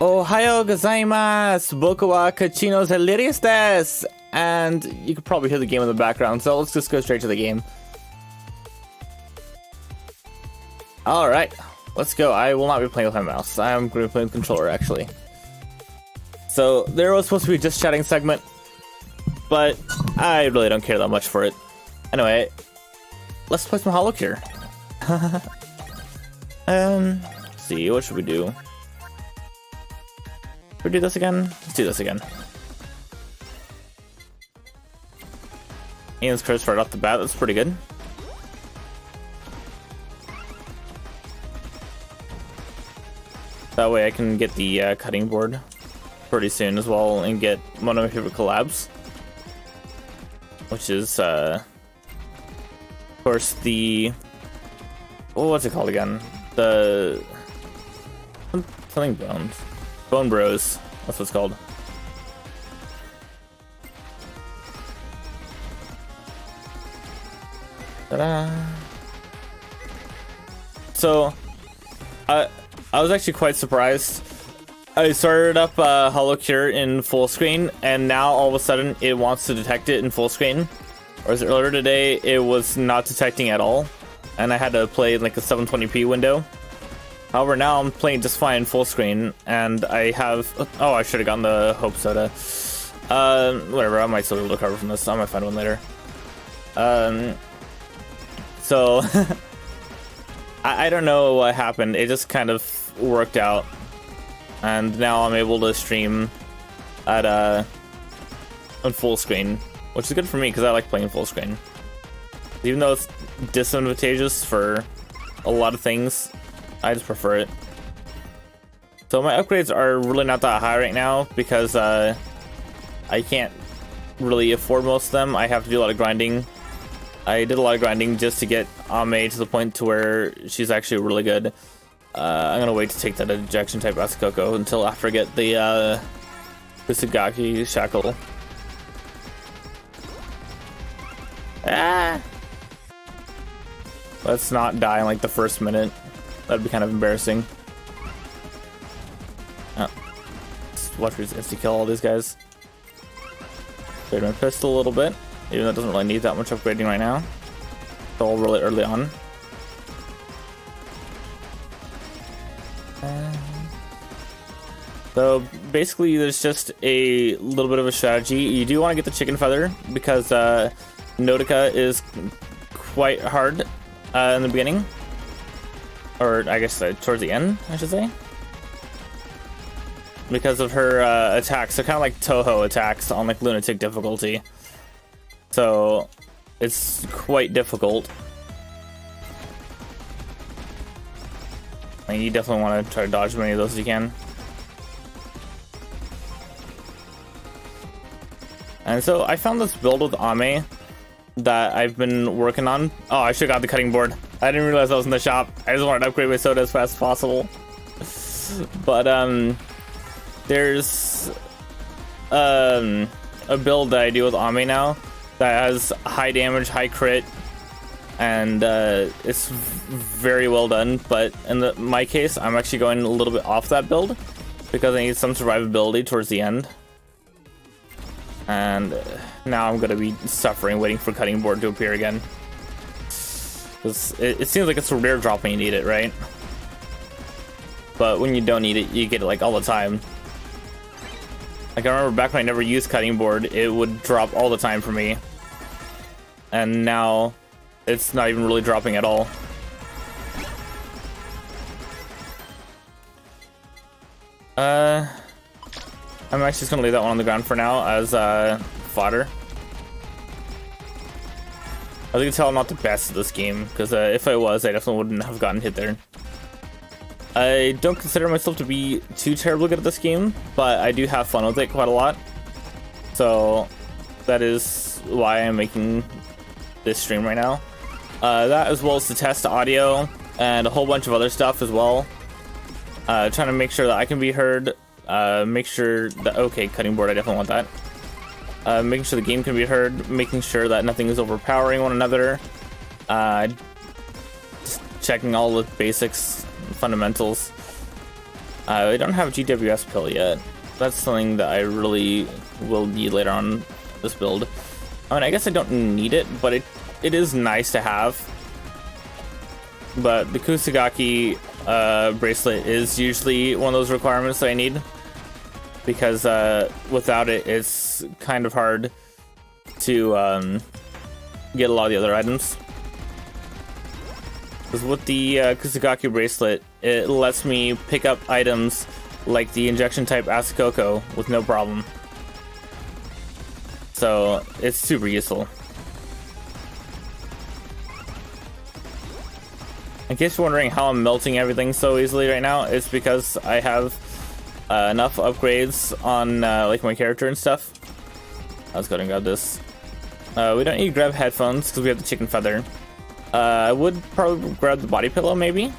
Ohayo gozaimasu! Boku wa Kachino Hilarious desu! And you could probably hear the game in the background, so let's just go straight to the game. Alright, let's go. I will not be playing with my mouse. I'm going to be playing with the controller, actually. So, there was supposed to be a just chatting segment, but I really don't care that much for it. Anyway, let's play some Holocure. Let's see, what should we do? Should we do this again? Let's do this again. Ian's curse right off the bat, that's pretty good. That way I can get the cutting board pretty soon as well and get one of my favorite collabs. Which is, of course, the... Oh, what's it called again? The... Something Bones. Bone Bros. That's what it's called. Ta-da! So, I was actually quite surprised. I started up Holocure in full screen, and now all of a sudden it wants to detect it in full screen. Whereas earlier today, it was not detecting at all, and I had to play in like a 720p window. However, now I'm playing just fine full screen, and I have... Oh, I should have gotten the Hope Soda. Whatever, I might still be able to recover from this. I might find one later. So... I don't know what happened. It just kind of worked out. And now I'm able to stream at on full screen, which is good for me because I like playing full screen. Even though it's disadvantageous for a lot of things, I just prefer it. So my upgrades are really not that high right now because I can't really afford most of them. I have to do a lot of grinding. I did a lot of grinding just to get Ame to the point to where she's actually really good. I'm gonna wait to take that ejection type Asakoko until after I get the Kusugaki Shackle. Ah! Let's not die in like the first minute. That'd be kind of embarrassing. Oh. Let's watch me insta kill all these guys. Upgrade my pistol a little bit, even though it doesn't really need that much upgrading right now. It's all really early on. So basically there's just a little bit of a strategy. You do want to get the chicken feather because Nodoka is quite hard in the beginning. Or I guess towards the end, I should say. Because of her attacks. They're kind of like Toho attacks on like Lunatic difficulty. So it's quite difficult. I mean, you definitely want to try to dodge as many of those as you can. And so I found this build with Ame that I've been working on. Oh, I should have got the cutting board. I didn't realize I was in the shop. I just wanted to upgrade my soda as fast as possible. But there's a build that I do with Ame now that has high damage, high crit, and it's very well done. But in my case, I'm actually going a little bit off that build because I need some survivability towards the end. And now I'm going to be suffering waiting for cutting board to appear again. It seems like it's a rare drop when you need it, right? But when you don't need it, you get it like all the time. Like I remember back when I never used cutting board, it would drop all the time for me. And now it's not even really dropping at all. I'm actually just gonna leave that one on the ground for now as fodder. As you can tell, I'm not the best at this game, because if I was, I definitely wouldn't have gotten hit there. I don't consider myself to be too terribly good at this game, but I do have fun with it quite a lot. So that is why I'm making this stream right now. That as well as to test audio and a whole bunch of other stuff as well. Trying to make sure that I can be heard. Make sure that, okay, cutting board, I definitely want that. Making sure the game can be heard, making sure that nothing is overpowering one another. Just checking all the basics, fundamentals. I don't have a GWS pill yet. That's something that I really will need later on this build. I mean, I guess I don't need it, but it is nice to have. But the Kusagaki bracelet is usually one of those requirements that I need, because without it, it's kind of hard to get a lot of the other items. Because with the Kusagaki bracelet, it lets me pick up items like the injection type Asakoko with no problem. So it's super useful. In case you're wondering how I'm melting everything so easily right now, it's because I have enough upgrades on like my character and stuff. Let's go ahead and grab this. We don't need to grab headphones because we have the chicken feather. I would probably grab the body pillow maybe.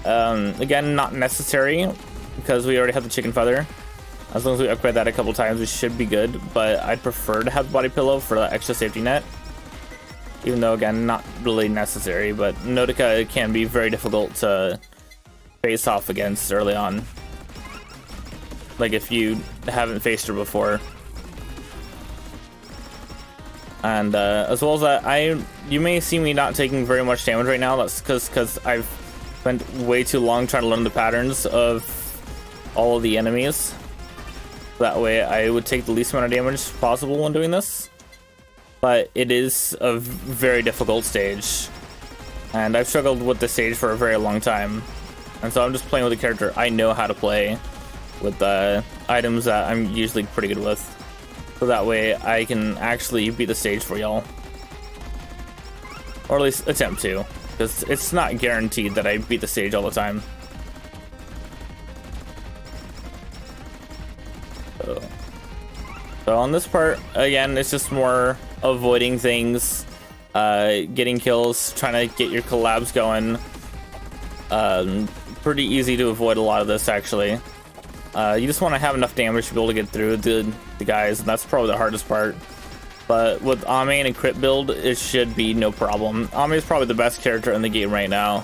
Again, not necessary because we already have the chicken feather. As long as we upgrade that a couple times, we should be good. But I'd prefer to have the body pillow for that extra safety net. Even though, again, not really necessary, but Notica can be very difficult to face off against early on. Like if you haven't faced her before. And as well as that, you may see me not taking very much damage right now. That's because I've spent way too long trying to learn the patterns of all of the enemies. That way I would take the least amount of damage possible when doing this. But it is a very difficult stage, and I've struggled with this stage for a very long time, and so I'm just playing with a character I know how to play with the items that I'm usually pretty good with, so that way I can actually beat the stage for y'all, or at least attempt to, because it's not guaranteed that I beat the stage all the time. So on this part, again, it's just more avoiding things, getting kills, trying to get your collabs going. Pretty easy to avoid a lot of this, actually. You just want to have enough damage to be able to get through the guys, and that's probably the hardest part. But with Ame and a crit build, it should be no problem. Ame is probably the best character in the game right now.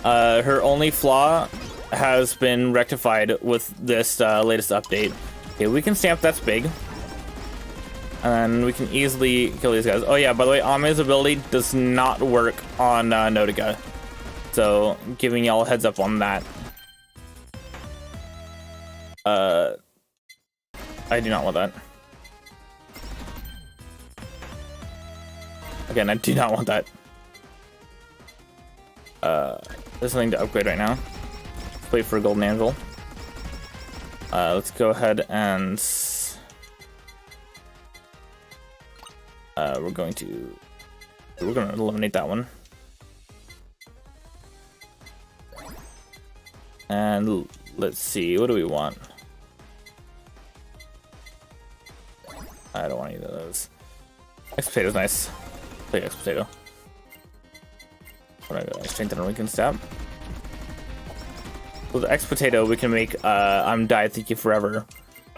Her only flaw has been rectified with this latest update. Okay, we can stamp, that's big. And we can easily kill these guys. Oh yeah, by the way, Ame's ability does not work on Notica. So, giving y'all a heads up on that. I do not want that. Again, I do not want that. There's something to upgrade right now. Let's wait for a golden anvil. Let's go ahead and we're going to eliminate that one. And let's see, what do we want? I don't want either of those. X potato's nice. Play X potato. What do I got? Strength and weaken stab. With X potato, we can make I'm Die Thank You Forever,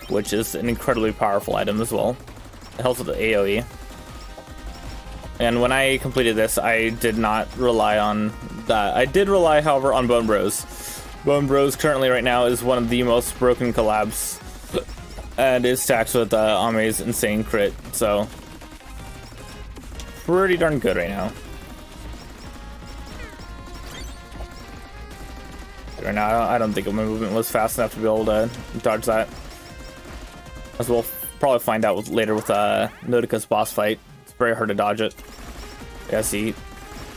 which is an incredibly powerful item as well. It helps with the AoE. And when I completed this, I did not rely on that. I did rely, however, on Bone Bros. Bone Bros currently right now is one of the most broken collabs, and is stacked with Ame's insane crit, so pretty darn good right now. Right now, I don't think my movement was fast enough to be able to dodge that. As we'll probably find out later with Notica's boss fight. It's very hard to dodge it. Yeah, see,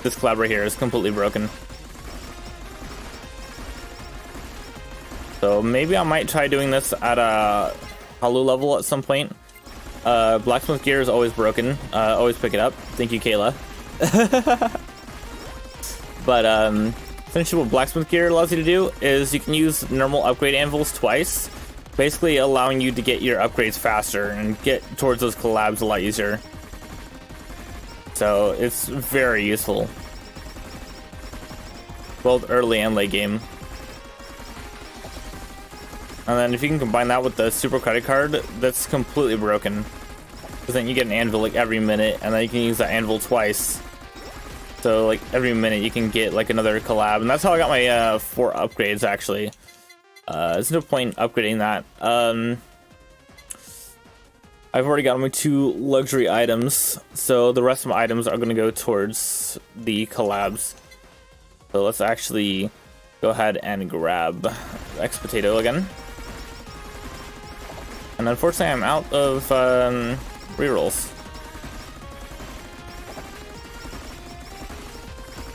this collab right here is completely broken. So maybe I might try doing this at a Halu level at some point. Blacksmith gear is always broken. Always pick it up. Thank you, Kayla. But essentially what Blacksmith gear allows you to do is you can use normal upgrade anvils twice, basically allowing you to get your upgrades faster and get towards those collabs a lot easier. So it's very useful, both early and late game. And then if you can combine that with the super credit card, that's completely broken. Because then you get an anvil like every minute, and then you can use that anvil twice. So like every minute you can get like another collab, and that's how I got my 4 upgrades actually. There's no point upgrading that. I've already got my 2 luxury items, so the rest of my items are going to go towards the collabs. So let's actually go ahead and grab X Potato again. And unfortunately, I'm out of rerolls.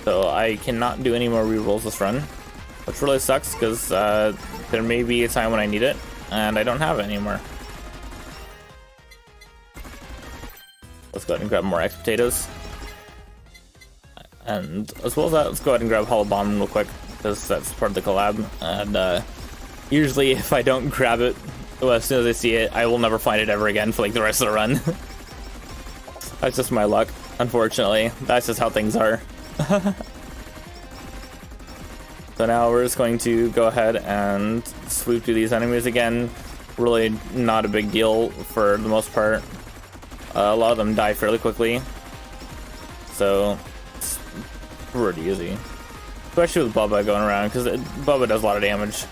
So I cannot do any more rerolls this run, which really sucks because there may be a time when I need it, and I don't have it anymore. Let's go ahead and grab more X Potatoes. And as well as that, let's go ahead and grab Hollow Bomb real quick, because that's part of the collab. And usually if I don't grab it, well, as soon as I see it, I will never find it ever again for like the rest of the run. That's just my luck, unfortunately. That's just how things are. So now we're just going to go ahead and sweep through these enemies again. Really not a big deal for the most part. A lot of them die fairly quickly, so it's pretty easy. Especially with Bubba going around, because Bubba does a lot of damage.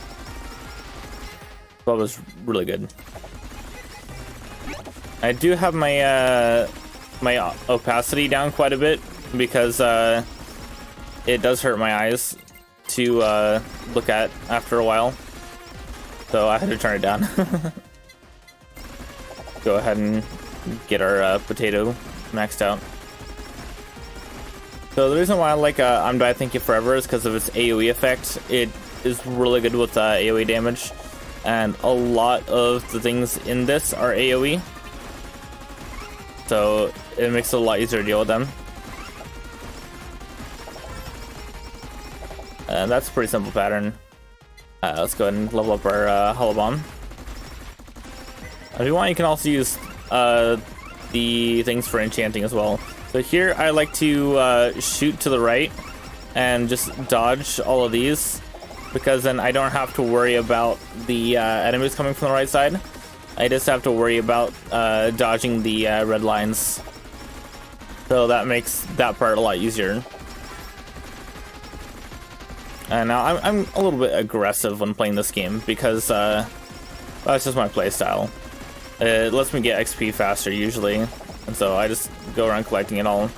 Bubba's really good. I do have my my opacity down quite a bit, because it does hurt my eyes to look at after a while, so I had to turn it down. Go ahead and get our potato maxed out. So the reason why I like I'm Die Thank You Forever is because of its AoE effect. It is really good with AoE damage, and a lot of the things in this are AoE, so it makes it a lot easier to deal with them. And that's a pretty simple pattern. Let's go ahead and level up our Hollow Bomb. If you want, you can also use the things for enchanting as well. So here I like to shoot to the right and just dodge all of these, because then I don't have to worry about the enemies coming from the right side. I just have to worry about dodging the red lines. So that makes that part a lot easier. And now I'm a little bit aggressive when playing this game, because that's just my playstyle. It lets me get XP faster usually, and so I just go around collecting it all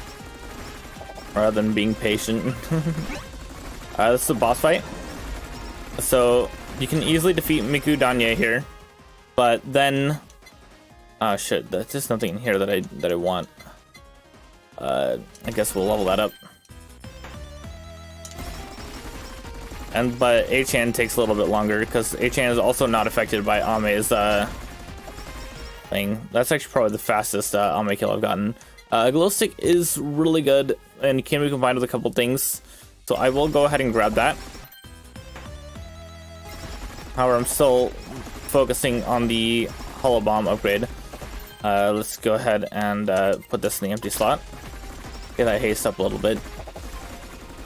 rather than being patient. This is a boss fight, so you can easily defeat Miku Danye here, but then oh shit, there's just nothing in here that I want. I guess we'll level that up. But Achan takes a little bit longer, because Achan is also not affected by Ame's thing. That's actually probably the fastest Ame kill I've gotten. Glow Stick is really good and can be combined with a couple things, so I will go ahead and grab that. However, I'm still focusing on the Hollow Bomb upgrade. Let's go ahead and put this in the empty slot. Get that haste up a little bit.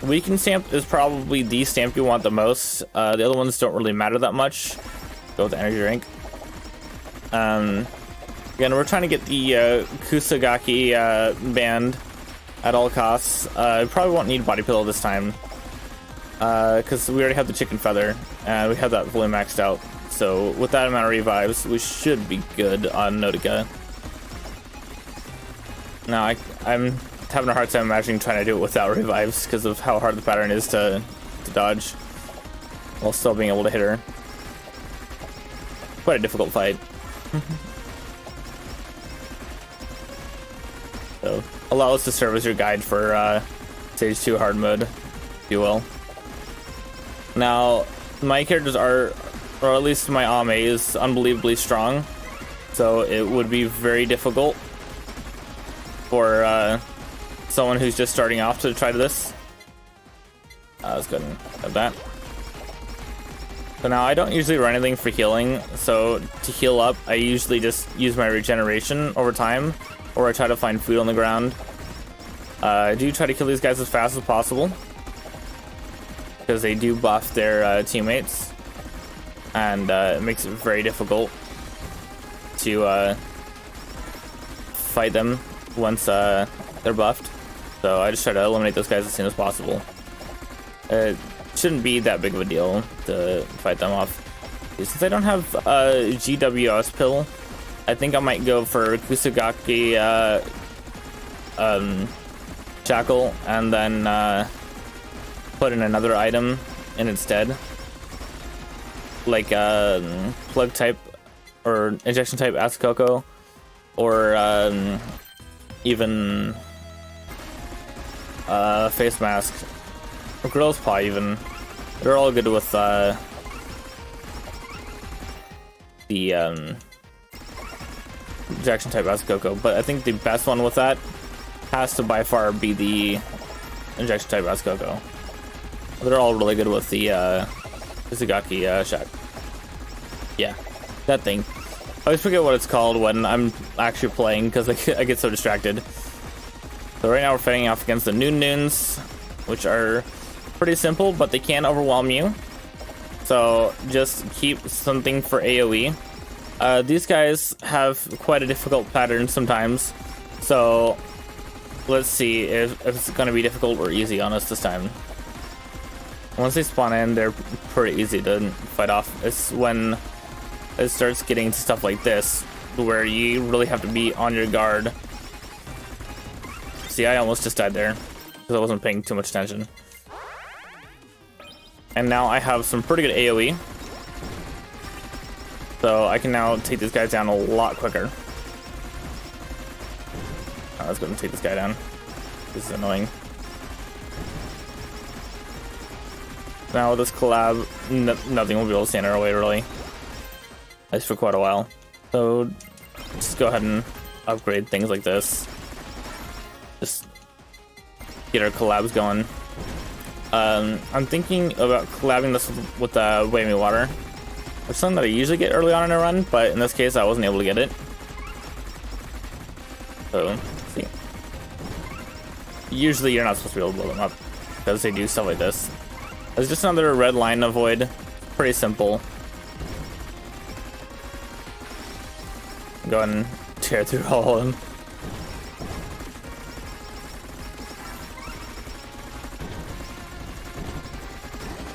Weaken Stamp is probably the stamp you want the most. The other ones don't really matter that much. Go with the energy drink. Again, we're trying to get the Kusagaki band at all costs. We probably won't need Body Pillow this time, because we already have the Chicken Feather, and we have that fully maxed out. So with that amount of revives, we should be good on Notica. Now, I'm having a hard time imagining trying to do it without revives, because of how hard the pattern is to dodge while still being able to hit her. Quite a difficult fight. So allow us to serve as your guide for stage 2 hard mode, if you will. Now, my characters are, or at least my Ame is unbelievably strong, so it would be very difficult for someone who's just starting off to try this. Let's go ahead and have that. So now I don't usually run anything for healing, so to heal up I usually just use my regeneration over time, or I try to find food on the ground. I do try to kill these guys as fast as possible, because they do buff their teammates, and it makes it very difficult to fight them once they're buffed. So I just try to eliminate those guys as soon as possible. It shouldn't be that big of a deal to fight them off. Since I don't have a GWS pill, I think I might go for Kusagaki Shackle and then put in another item in instead. Like plug type or injection type Asakoko, or even face mask or Gorilla's Paw even. They're all good with the injection type Asakoko, but I think the best one with that has to by far be the injection type Asakoko. They're all really good with the Kusagaki Shack. Yeah, that thing. I always forget what it's called when I'm actually playing because I get so distracted. So right now we're fighting off against the Noons, which are pretty simple, but they can overwhelm you. So just keep something for AoE. These guys have quite a difficult pattern sometimes, so let's see if it's going to be difficult or easy on us this time. Once they spawn in, they're pretty easy to fight off. It's when it starts getting to stuff like this where you really have to be on your guard. See, I almost just died there because I wasn't paying too much attention. And now I have some pretty good AoE, so I can now take these guys down a lot quicker. Oh, let's go and take this guy down. This is annoying. Now with this collab, nothing will be able to stand in our way, really. At least for quite a while. So just go ahead and upgrade things like this. Just get our collabs going. I'm thinking about collabing this with Waving Water. It's something that I usually get early on in a run, but in this case I wasn't able to get it. So, let's see. Usually you're not supposed to be able to blow them up because they do stuff like this. It's just another red line avoid. Pretty simple. Go ahead and tear through all of them.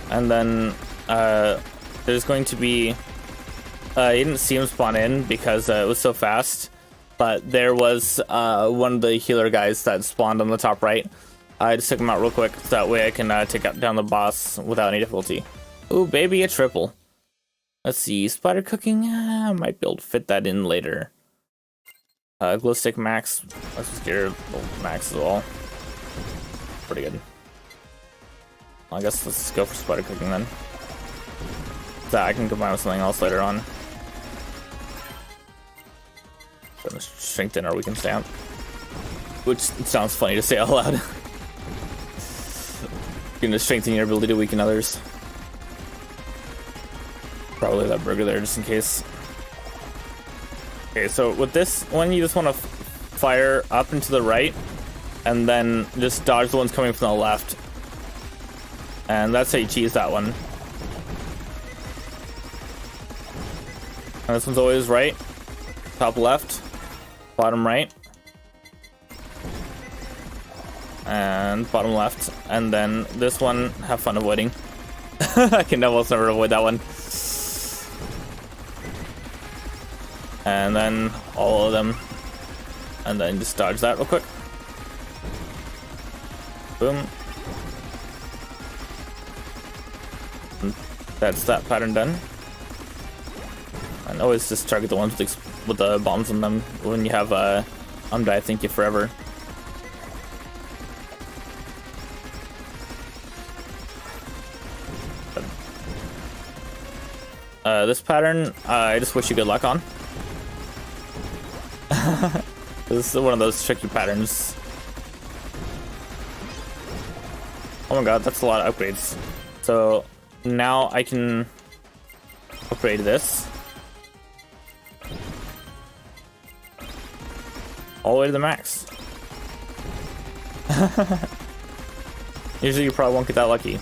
And then there's going to be... you didn't see him spawn in because it was so fast, but there was one of the healer guys that spawned on the top right. I just took him out real quick, so that way I can take down the boss without any difficulty. Ooh, baby, a triple. Let's see, spider cooking, I might be able to fit that in later. Glow stick max, let's just get her max as well. Pretty good. I guess let's go for spider cooking then. So I can combine with something else later on. So strengthen our weaken stamp. Which sounds funny to say out loud. You're gonna strengthen your ability to weaken others. Probably that burger there just in case. Okay, so with this one, you just want to fire up and to the right, and then just dodge the ones coming from the left. And that's how you cheese that one. And this one's always right, top left, bottom right, and bottom left. And then this one, have fun avoiding. I can almost never avoid that one. And then all of them. And then just dodge that real quick. Boom. And that's that pattern done. And always just target the ones with the bombs on them when you have die thank you forever. This pattern, I just wish you good luck on. This is one of those tricky patterns. Oh my god, that's a lot of upgrades. So now I can upgrade this all the way to the max. Usually you probably won't get that lucky.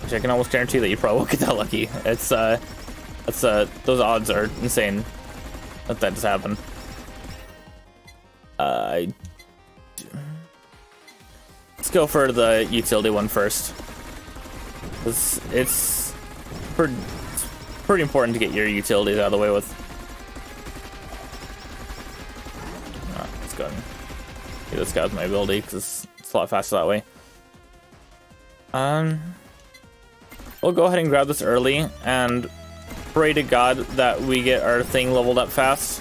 Which I can almost guarantee that you probably won't get that lucky. It's those odds are insane that just happened. Let's go for the utility one first. It's pretty important to get your utilities out of the way with. Let's go ahead and get this guy with my ability because it's a lot faster that way. We'll go ahead and grab this early and pray to God that we get our thing leveled up fast.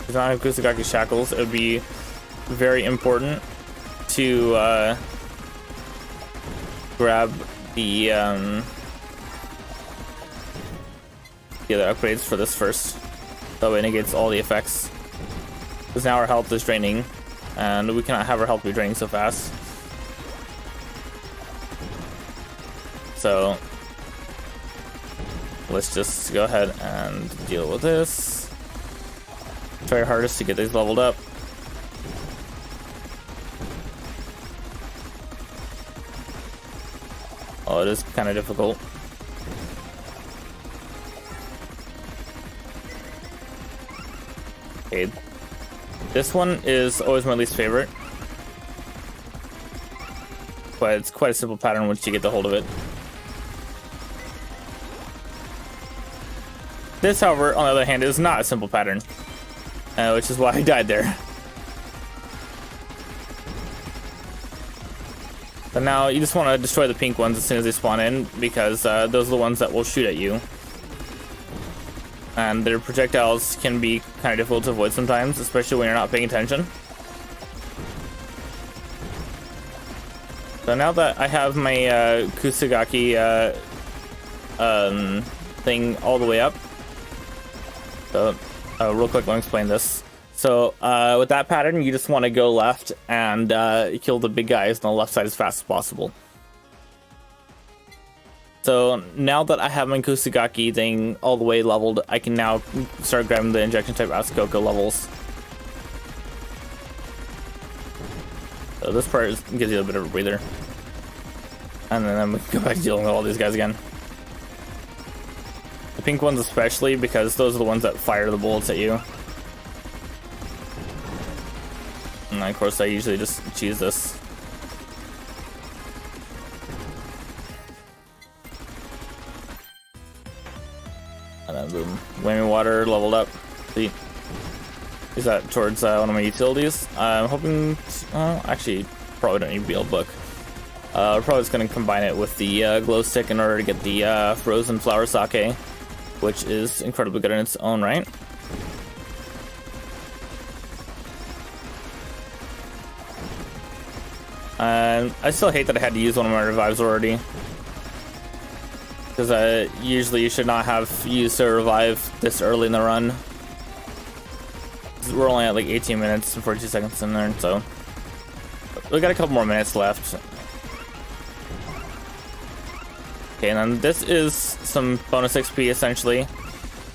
If we don't have Kusagaki Shackles, it would be very important to grab the other upgrades for this first. That way it negates all the effects. Because now our health is draining, and we cannot have our health be draining so fast. So let's just go ahead and deal with this. Try our hardest to get these leveled up. Oh, it is kind of difficult. Okay, this one is always my least favorite, but it's quite a simple pattern once you get the hold of it. This, however, on the other hand, is not a simple pattern, which is why I died there. But now you just want to destroy the pink ones as soon as they spawn in, because those are the ones that will shoot at you. And their projectiles can be kind of difficult to avoid sometimes, especially when you're not paying attention. So now that I have my Kusagaki thing all the way up, so real quick, let me explain this. So with that pattern, you just want to go left and kill the big guys on the left side as fast as possible. So now that I have my Kusagaki thing all the way leveled, I can now start grabbing the injection type Asukoko levels. So this part gives you a bit of a breather. And then we can go back to dealing with all these guys again. The pink ones especially, because those are the ones that fire the bullets at you. And of course I usually just choose this. And then boom. Flaming water leveled up. See? Use that towards one of my utilities. I'm hoping actually probably don't need to be able to book. Probably just gonna combine it with the glow stick in order to get the frozen flower sake, which is incredibly good in its own right. And I still hate that I had to use one of my revives already, because usually you should not have used a revive this early in the run. We're only at like 18 minutes and 42 seconds in there, so we got a couple more minutes left. Okay, and then this is some bonus XP essentially.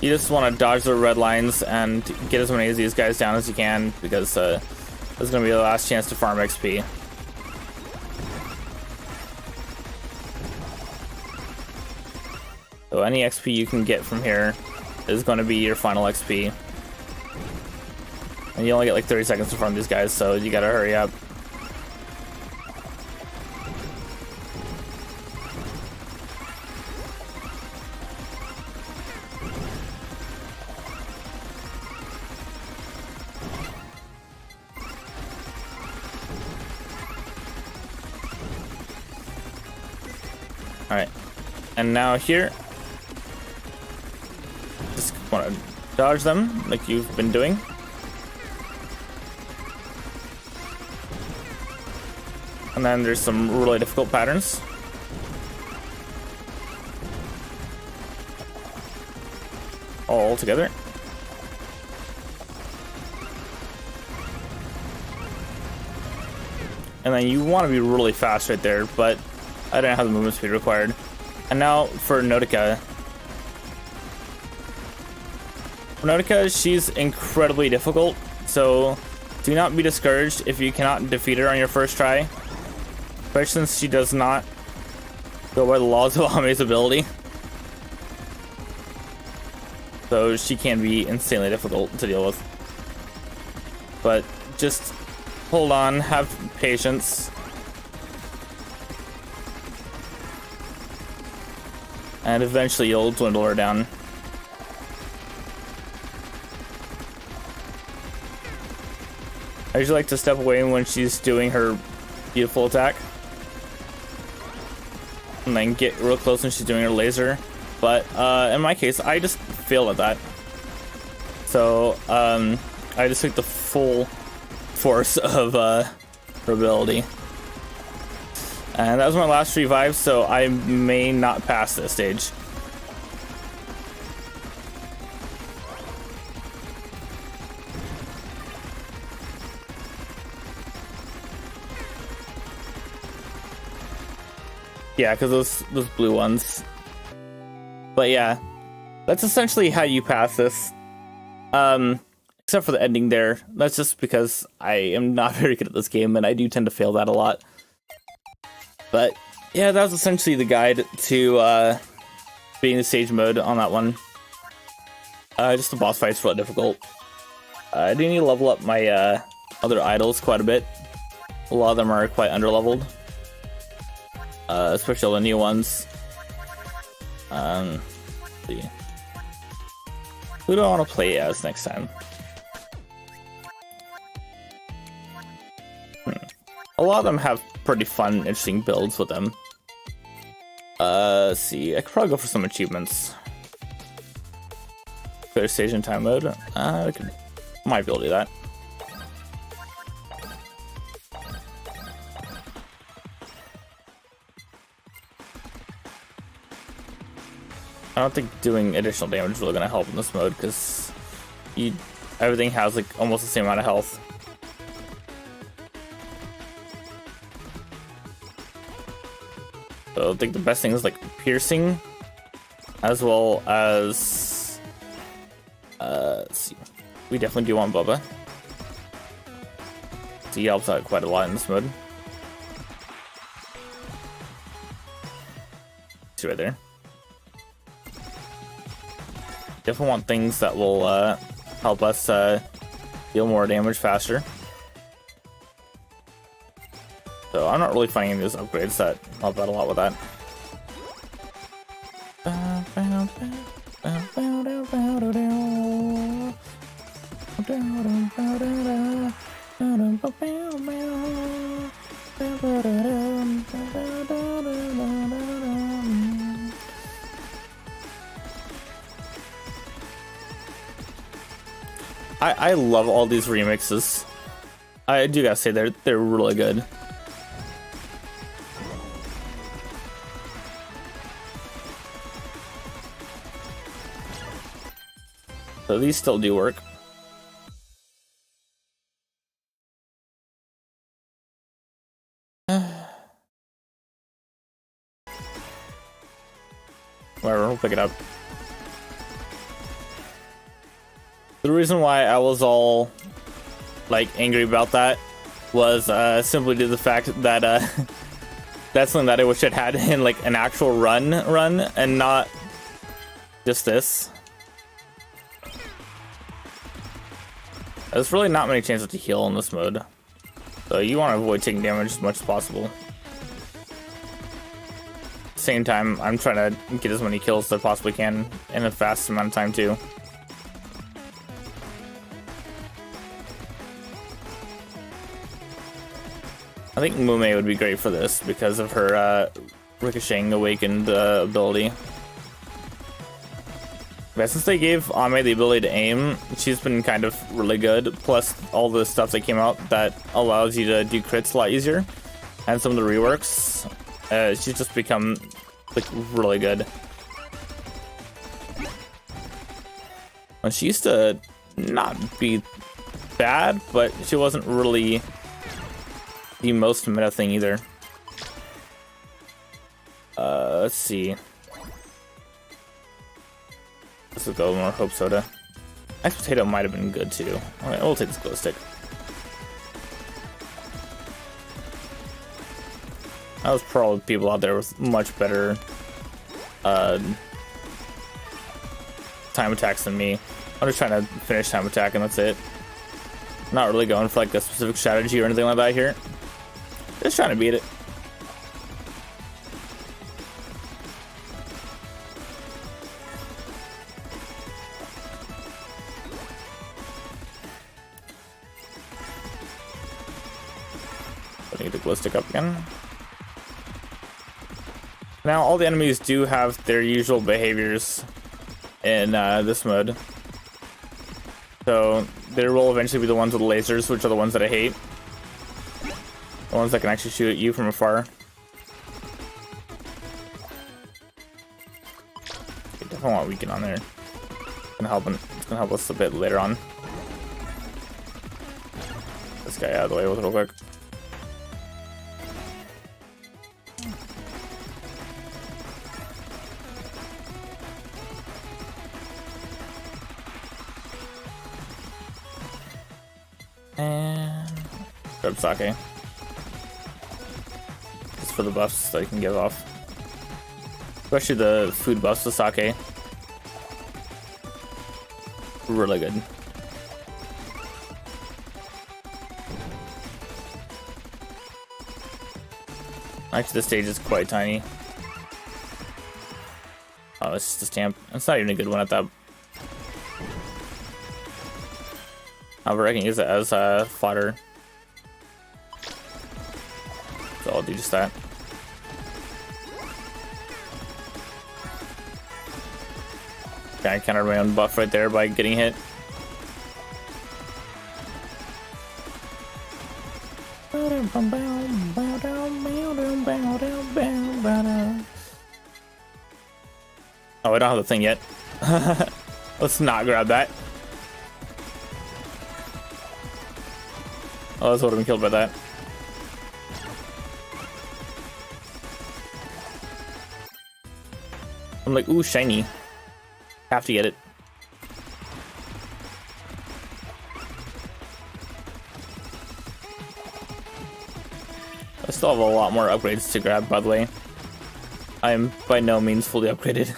You just want to dodge the red lines and get as many of these guys down as you can, because this is going to be the last chance to farm XP. So any XP you can get from here is going to be your final XP. And you only get like 30 seconds to farm these guys, so you gotta hurry up. Alright, and now here, just want to dodge them like you've been doing. And then there's some really difficult patterns. All together. And then you want to be really fast right there, but I don't have the movement speed required. And now for Nautica. For Nautica, she's incredibly difficult, so do not be discouraged if you cannot defeat her on your first try. Especially since she does not go by the laws of Ame's ability. So she can be insanely difficult to deal with. But just hold on, have patience. And eventually you'll dwindle her down. I usually like to step away when she's doing her beautiful attack. And then get real close when she's doing her laser. But in my case, I just fail at that. So I just took the full force of her ability. And that was my last revive, so I may not pass this stage. Yeah, because those blue ones. But yeah, that's essentially how you pass this. Except for the ending there. That's just because I am not very good at this game, and I do tend to fail that a lot. But yeah, that was essentially the guide to beating the stage mode on that one. Just the boss fight's really difficult. I do need to level up my other idols quite a bit. A lot of them are quite underleveled. Especially all the new ones. Let's see. Who do I want to play as next time? A lot of them have pretty fun, interesting builds with them. Let's see. I could probably go for some achievements. Clear stage in time mode. Might be able to do that. I don't think doing additional damage is really going to help in this mode because everything has like almost the same amount of health. So I think the best thing is like piercing, as well as let's see. We definitely do want Bubba. So he helps out quite a lot in this mode. See right there. Definitely want things that will help us deal more damage faster. So I'm not really finding these upgrades that help out a lot with that. I love all these remixes. I do gotta say they're really good. So these still do work. Whatever, we'll pick it up. The reason why I was all like angry about that was simply due to the fact that that's something that I wish I'd had in like an actual run and not just this. There's really not many chances to heal in this mode, so you want to avoid taking damage as much as possible. Same time, I'm trying to get as many kills as I possibly can in a fast amount of time too. I think Mume would be great for this because of her ricocheting awakened ability. But since they gave Ame the ability to aim, she's been kind of really good. Plus all the stuff that came out that allows you to do crits a lot easier, and some of the reworks, she's just become like really good. And she used to not be bad, but she wasn't really the most meta thing either. Let's see. Let's go more Hope Soda. Ice Potato might have been good too. Alright, we'll take this glow stick. There's probably people out there with much better time attacks than me. I'm just trying to finish time attack and that's it. Not really going for like a specific strategy or anything like that here. Just trying to beat it. glow stick up again. Now all the enemies do have their usual behaviors in this mode. So there will eventually be the ones with lasers, which are the ones that I hate. The ones that can actually shoot at you from afar. I definitely want weaken on there. It's gonna help us a bit later on. This guy out of the way real quick. And grab sake. Just for the buffs that you can give off. Especially the food buffs with sake. Really good. Actually, this stage is quite tiny. Oh, it's just a stamp. It's not even a good one at that. However, I can use it as fodder. So I'll do just that. Okay, I countered my own buff right there by getting hit. Oh, I don't have the thing yet. Let's not grab that. Oh, this would have been killed by that. I'm like, ooh, shiny. Have to get it. I still have a lot more upgrades to grab, by the way. I am by no means fully upgraded.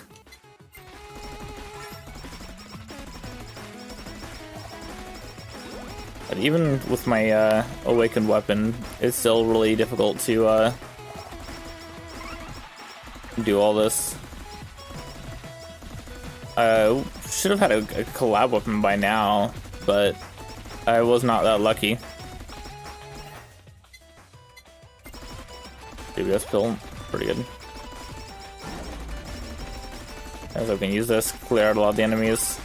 But even with my awakened weapon, it's still really difficult to do all this. Should have had a collab weapon by now, but I was not that lucky. DBS pill, pretty good. As I can use this, clear out a lot of the enemies.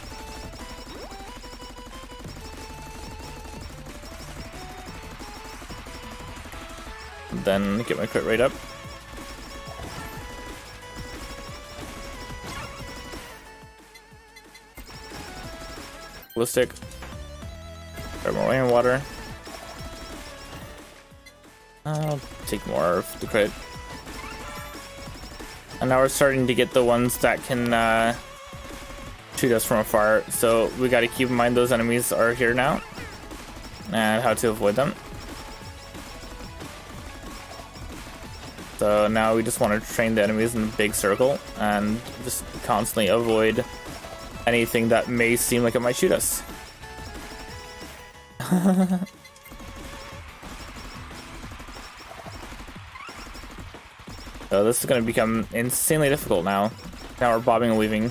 And then get my crit rate up. Ballistic. Grab more rainwater. I'll take more of the crit. And now we're starting to get the ones that can shoot us from afar. So we got to keep in mind those enemies are here now and how to avoid them. So now we just want to train the enemies in a big circle and just constantly avoid anything that may seem like it might shoot us. So this is going to become insanely difficult now. Now we're bobbing and weaving.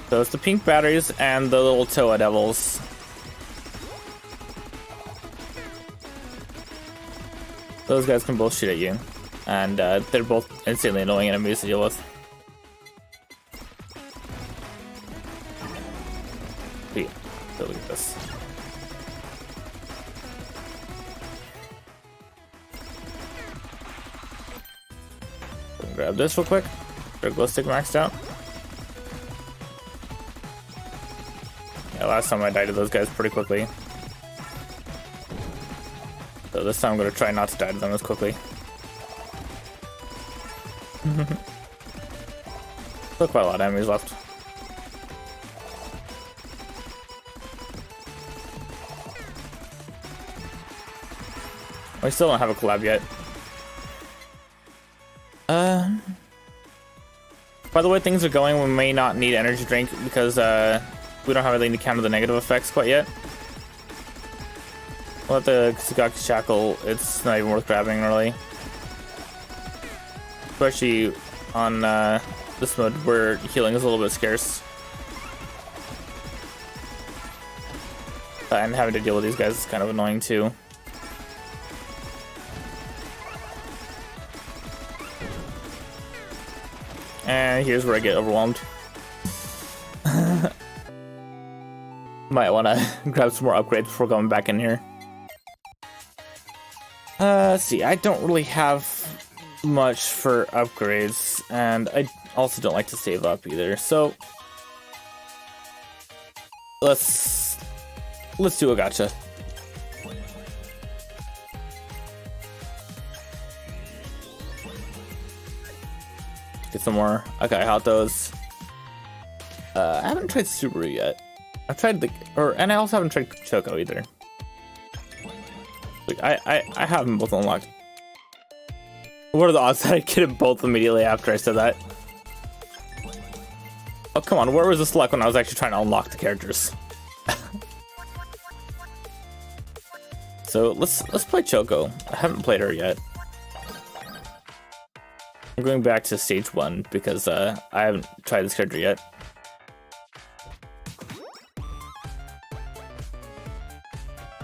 So it's the pink batteries and the little Toa devils. Those guys can both shoot at you. And they're both insanely annoying enemies to deal with. But yeah, so look at this. Grab this real quick. Our glow stick maxed out. Yeah, last time I died to those guys pretty quickly. So this time I'm going to try not to die to them as quickly. Still quite a lot of enemies left. We still don't have a collab yet. By the way things are going, we may not need energy drink because we don't have anything to counter the negative effects quite yet. Well, the Sagaki Shackle, it's not even worth grabbing really. Especially on this mode where healing is a little bit scarce. and having to deal with these guys is kind of annoying too. And here's where I get overwhelmed. Might want to grab some more upgrades before going back in here. Let's see, I don't really have much for upgrades, and I also don't like to save up either, so let's do a gacha. Get some more. Okay, how those. I haven't tried Subaru yet. I've tried and I also haven't tried Choco either. Like I have them both unlocked. What are the odds that I get them both immediately after I said that? Oh come on, where was this luck when I was actually trying to unlock the characters? So let's play Choco. I haven't played her yet. I'm going back to stage 1 because I haven't tried this character yet.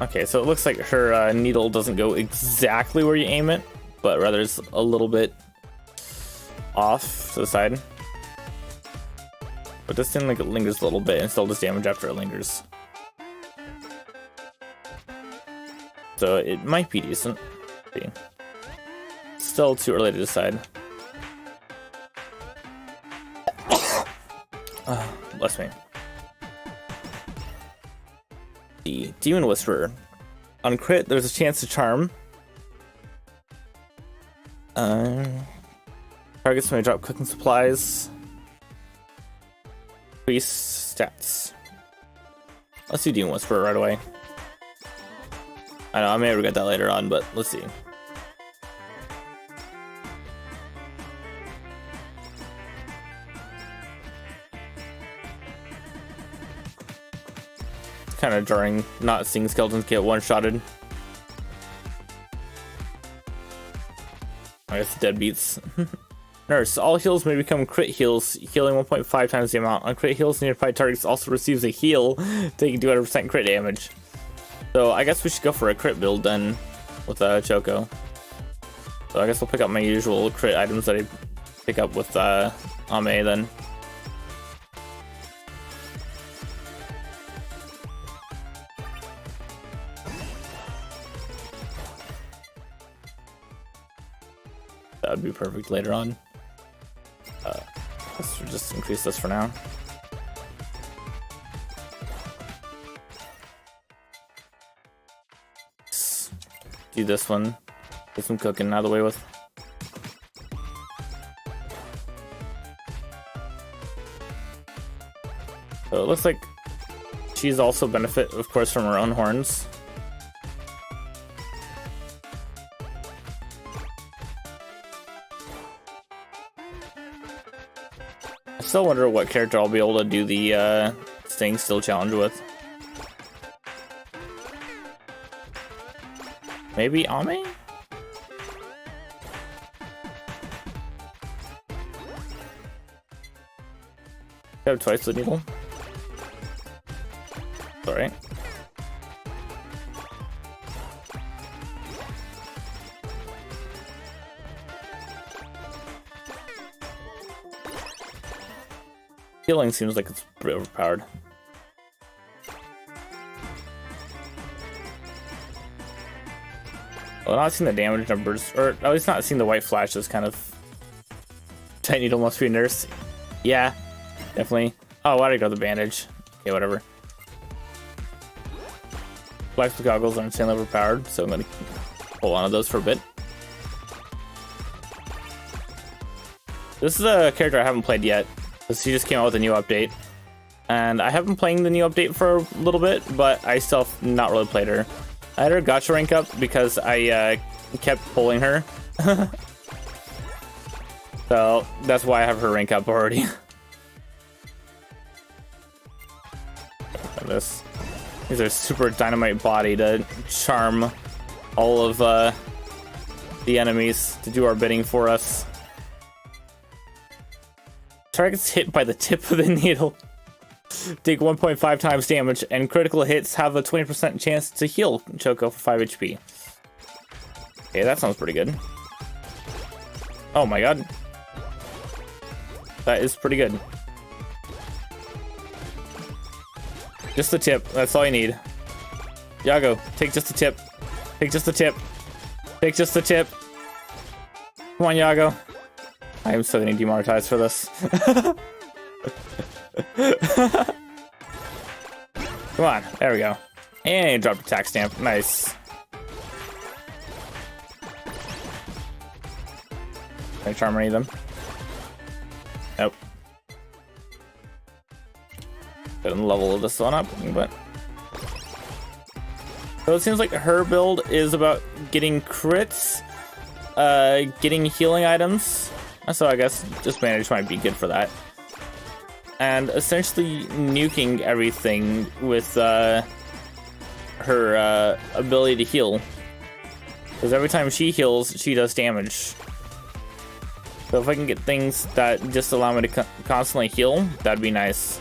Okay, so it looks like her needle doesn't go exactly where you aim it, but rather it's a little bit off to the side. But this thing like it lingers a little bit and still does damage after it lingers. So it might be decent. Let's see. Still too early to decide. Bless me. The Demon Whisperer. On crit, there's a chance to charm. Targets may drop cooking supplies. Increase stats. Let's do Demon Whisperer right away. I know, I may regret that later on, but let's see. Kind of jarring not seeing skeletons get one-shotted. I guess deadbeats. Nurse, all heals may become crit heals, healing 1.5 times the amount. On crit heals, nearby targets also receives a heal, taking 200% crit damage. So I guess we should go for a crit build then with Choco. So I guess we'll pick up my usual crit items that I pick up with Ame then. That would be perfect later on. Let's just increase this for now. Let's do this one. Get some cooking out of the way with. So it looks like she's also benefit, of course, from her own horns. I still wonder what character I'll be able to do the Staying Still challenge with. Maybe Ame? I have twice the needle. Alright. Healing seems like it's pretty overpowered. Well, not seeing the damage numbers, or at least not seeing the white flashes, kind of. Tight needle must be a nurse. Yeah, definitely. Oh, why did I go the bandage? Okay, whatever. Black goggles are insanely overpowered, so I'm gonna hold on to those for a bit. This is a character I haven't played yet. She just came out with a new update, and I have been playing the new update for a little bit, but I still have not really played her. I had her gacha rank up because I kept pulling her, so that's why I have her rank up already. This, these are super dynamite body to charm all of the enemies to do our bidding for us. Targets hit by the tip of the needle. Take 1.5 times damage, and critical hits have a 20% chance to heal Choco for 5 HP. Okay, that sounds pretty good. Oh my god. That is pretty good. Just the tip, that's all you need. Yago, take just the tip. Take just the tip. Take just the tip. Come on, Yago. I am so getting demonetized for this. Come on, there we go. And dropped attack stamp, nice. Can I charm any of them? Nope. Couldn't level this one up, but... So it seems like her build is about getting crits, getting healing items. So I guess Disadvantage might be good for that. And essentially nuking everything with her ability to heal. Because every time she heals, she does damage. So if I can get things that just allow me to constantly heal, that'd be nice.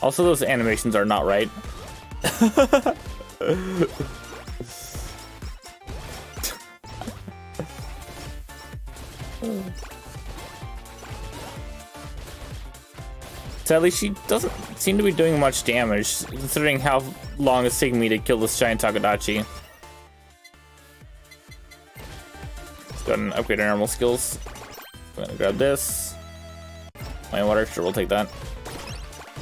Also, those animations are not right. Sadly, she doesn't seem to be doing much damage, considering how long it's taking me to kill this giant Takadachi. Let's go ahead and upgrade our normal skills. I'm gonna grab this. Flame water, sure, we'll take that.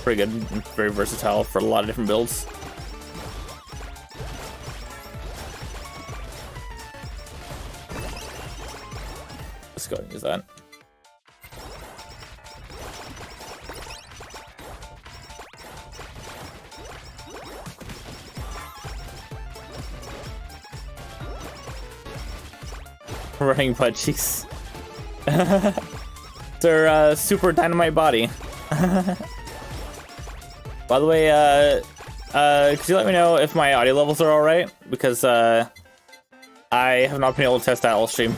Pretty good, very versatile for a lot of different builds. Let's go ahead and use that. Running butt cheeks. Their super dynamite body. By the way, could you let me know if my audio levels are alright? Because I have not been able to test that all stream.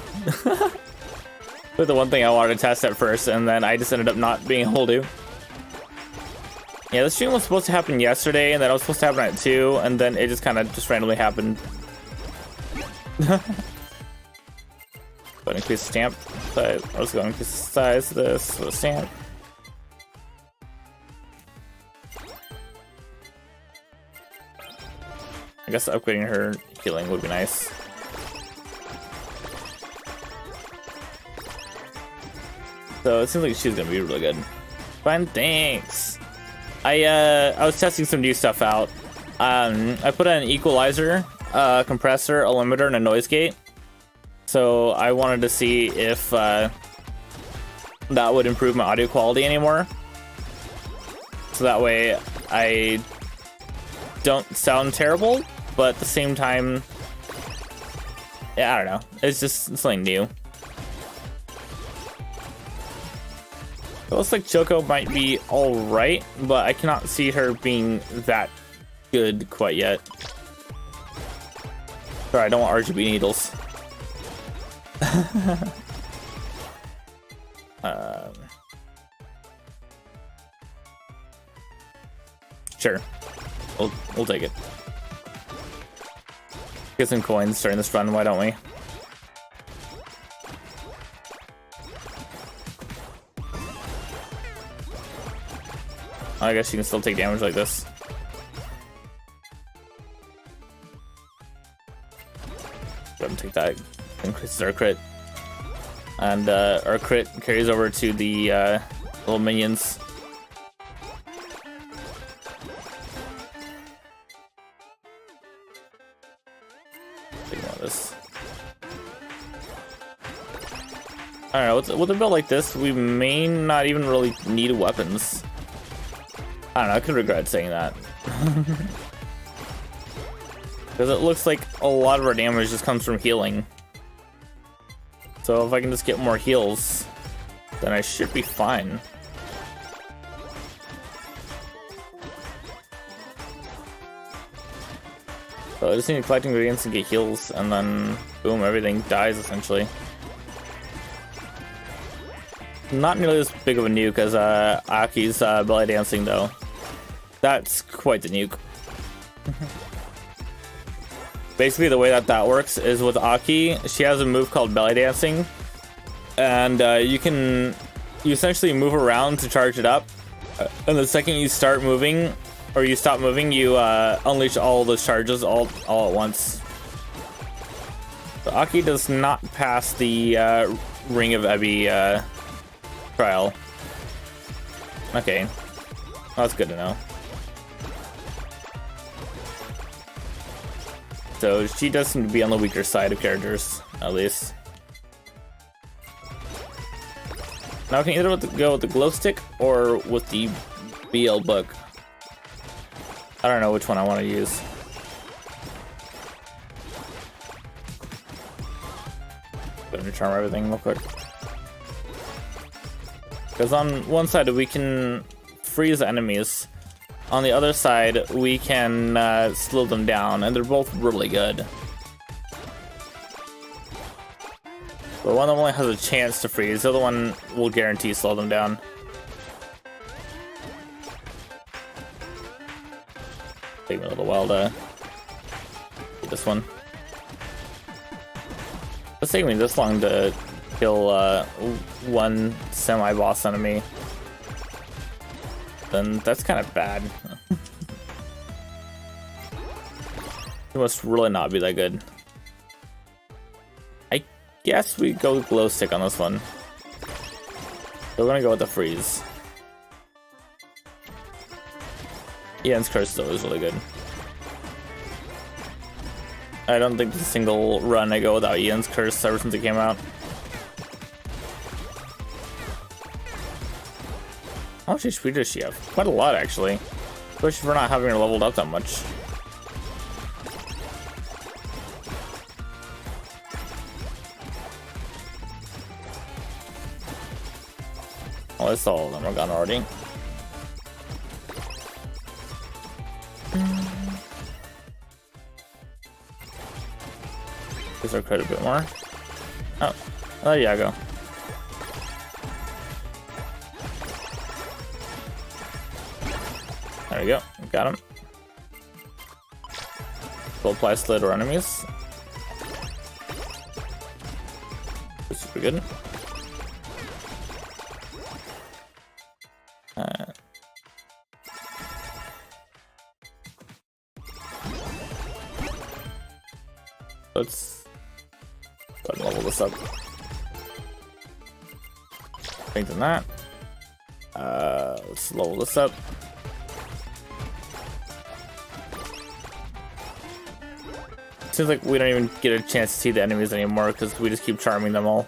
But the one thing I wanted to test at first, and then I just ended up not being able to. Yeah, the stream was supposed to happen yesterday, and then it was supposed to happen at 2, and then it just kind of just randomly happened. Go ahead and increase the stamp. So I was going to increase the size of this with a stamp. I guess upgrading her healing would be nice. So it seems like she's gonna be really good. Fine, thanks. I was testing some new stuff out. I put an equalizer, compressor, a limiter, and a noise gate. So I wanted to see if that would improve my audio quality anymore. So that way I don't sound terrible, but at the same time, yeah, I don't know. It's just something new. It looks like Choco might be alright, but I cannot see her being that good quite yet. Sorry, I don't want RGB needles. Sure, we'll take it. Get some coins during this run, why don't we? I guess you can still take damage like this. Go ahead and take that. Increases our crit. And our crit carries over to the little minions. Take more of this. I don't know, with a build like this, we may not even really need weapons. I don't know, I could regret saying that. Because it looks like a lot of our damage just comes from healing. So if I can just get more heals, then I should be fine. So I just need to collect ingredients and get heals, and then boom, everything dies essentially. Not nearly as big of a nuke as Aki's belly dancing, though. That's quite the nuke. Basically, the way that works is with Aki, she has a move called belly dancing, and you essentially move around to charge it up, and the second you start moving or you stop moving, you unleash all those charges all at once. So Aki does not pass the Ring of Ebby trial. Okay, that's good to know. So she does seem to be on the weaker side of characters, at least. Now I can either go with the glow stick or with the BL book. I don't know which one I want to use. Gonna charm everything real quick. Because on one side we can freeze enemies. On the other side, we can slow them down, and they're both really good. But one of them only has a chance to freeze, the other one will guarantee slow them down. Take me a little while to get this one. It's taking me this long to kill one semi-boss enemy. Then that's kind of bad. It must really not be that good. I guess we go with glow stick on this one. We're gonna go with the freeze. Ian's curse though is really good. I don't think there's a single run I go without Ian's curse ever since it came out. How much HP does she have? Quite a lot, actually. Especially for not having her leveled up that much. Oh, I saw all of them are gone already. Gives our credit a bit more. Oh, there you go. There we go, got him. Full apply slay to our enemies. That's super good. Let's go ahead and level this up. Strengthen that. Let's level this up. Seems like we don't even get a chance to see the enemies anymore because we just keep charming them all.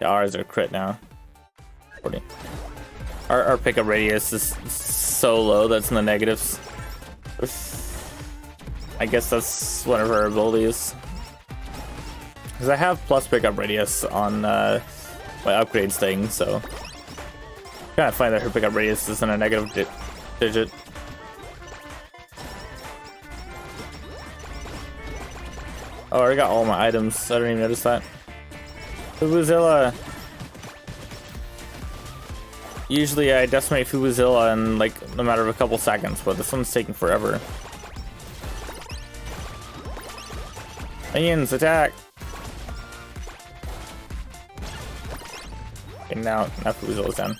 Ours are crit now. 40. Our pickup radius is so low that's in the negatives. I guess that's one of our abilities. Because I have plus pickup radius on my upgrades thing, so kind of find that her pickup radius is in a negative digit. Oh, I already got all my items. I didn't even notice that. Fubuzilla. Usually I decimate Fubuzilla in like a matter of a couple seconds, but this one's taking forever. Minions, attack! Okay, now Fubuzilla's down.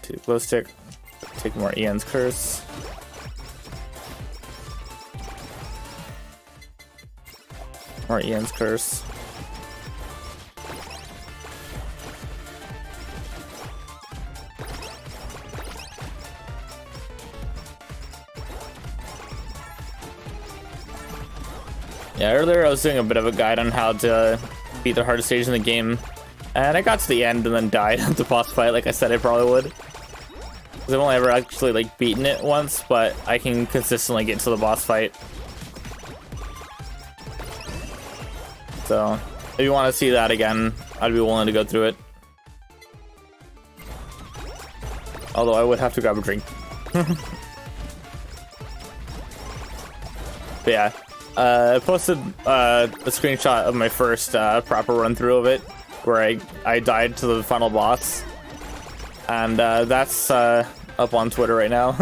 To glow stick, take more Ian's curse. More Ian's curse. Yeah, earlier I was doing a bit of a guide on how to beat the hardest stage in the game, and I got to the end and then died at the boss fight like I said I probably would. Because I've only ever actually like beaten it once, but I can consistently get to the boss fight. So, if you want to see that again, I'd be willing to go through it. Although I would have to grab a drink. But yeah, I posted a screenshot of my first proper run through of it, where I died to the final boss, and that's up on Twitter right now.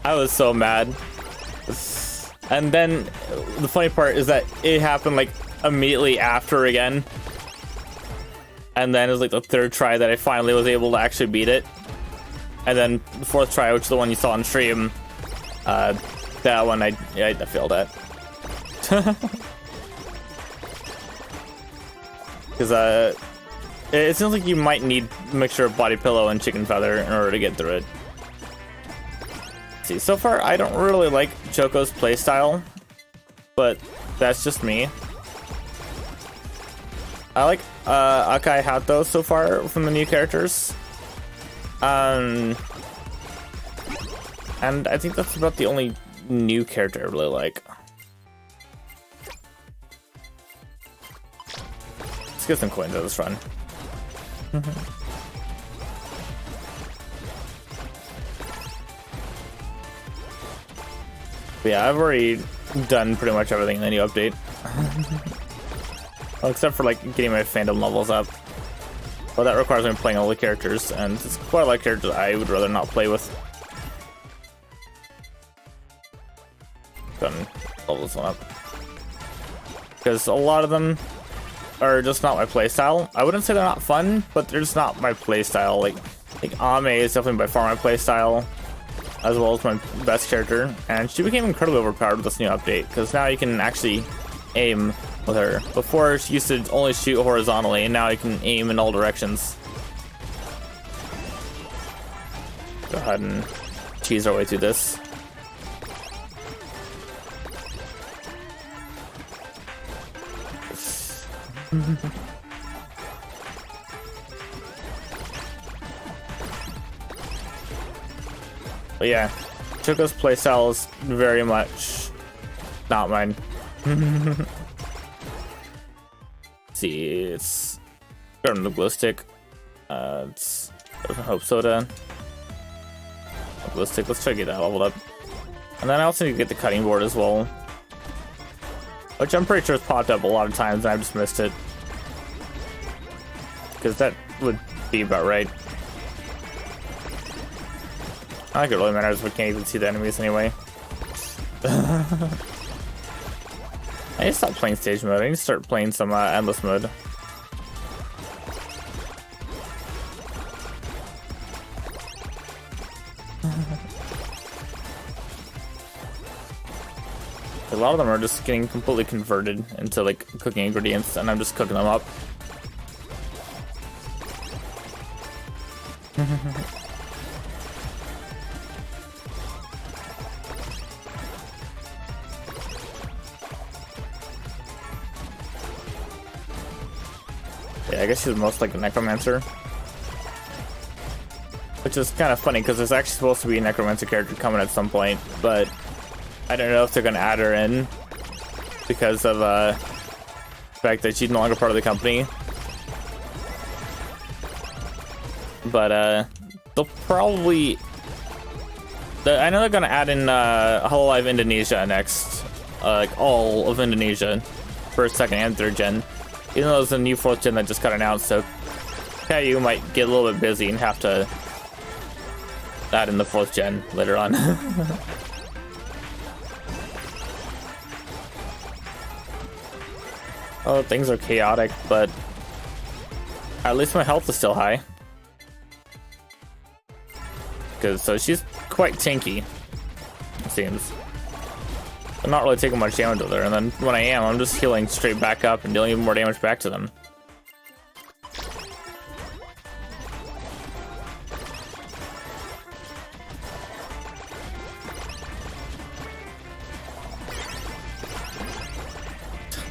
I was so mad. And then the funny part is that it happened like immediately after again. And then it was like the third try that I finally was able to actually beat it. And then the fourth try, which is the one you saw on stream, that one I failed at. Because it seems like you might need a mixture of body pillow and chicken feather in order to get through it. See, so far I don't really like Choco's playstyle, but that's just me. I like Akai Hato so far from the new characters. And I think that's about the only new character I really like. Let's get some coins out of this run. But yeah, I've already done pretty much everything in the new update. Well, except for like getting my fandom levels up. Well, that requires me playing all the characters, and it's quite a lot of characters I would rather not play with. Go ahead and level this one up. Because a lot of them are just not my playstyle. I wouldn't say they're not fun, but they're just not my playstyle. Like Ame is definitely by far my playstyle, as well as my best character, and she became incredibly overpowered with this new update, because now you can actually aim with her. Before, she used to only shoot horizontally, and now you can aim in all directions. Go ahead and cheese our way through this. But yeah, Choco's playstyle is very much not mine. See, it's starting the glow stick. It's Hope Soda. Glow stick. Let's try to get that leveled up. And then I also need to get the cutting board as well, which I'm pretty sure has popped up a lot of times and I've just missed it, because that would be about right. I think it really matters if we can't even see the enemies anyway. I need to stop playing stage mode. I need to start playing some endless mode. A lot of them are just getting completely converted into like cooking ingredients, and I'm just cooking them up. Yeah, I guess she's most like a necromancer, which is kind of funny because there's actually supposed to be a necromancer character coming at some point, but I don't know if they're gonna add her in because of the fact that she's no longer part of the company. But they'll probably, I know they're gonna add in Hololive Indonesia next, like all of Indonesia, first, second, and third gen. Even though it's a new 4th gen that just got announced, so KU might get a little bit busy and have to add in the 4th gen later on. Oh, things are chaotic, but at least my health is still high. So she's quite tanky, it seems. I'm not really taking much damage with her, and then when I am, I'm just healing straight back up and dealing even more damage back to them.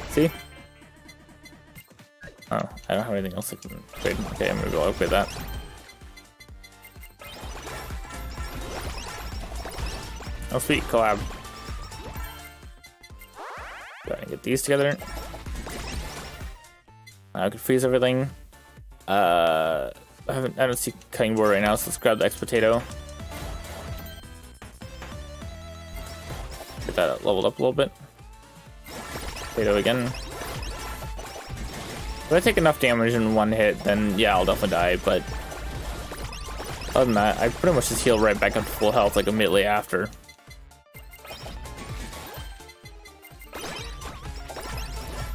See? Oh, I don't have anything else I can upgrade. Okay, maybe I'll upgrade that. Oh, sweet, collab. Go ahead and get these together. I could freeze everything. I don't see cutting board right now, so let's grab the X potato. Get that leveled up a little bit. Potato again. If I take enough damage in one hit, then yeah, I'll definitely die, but other than that, I pretty much just heal right back up to full health like immediately after.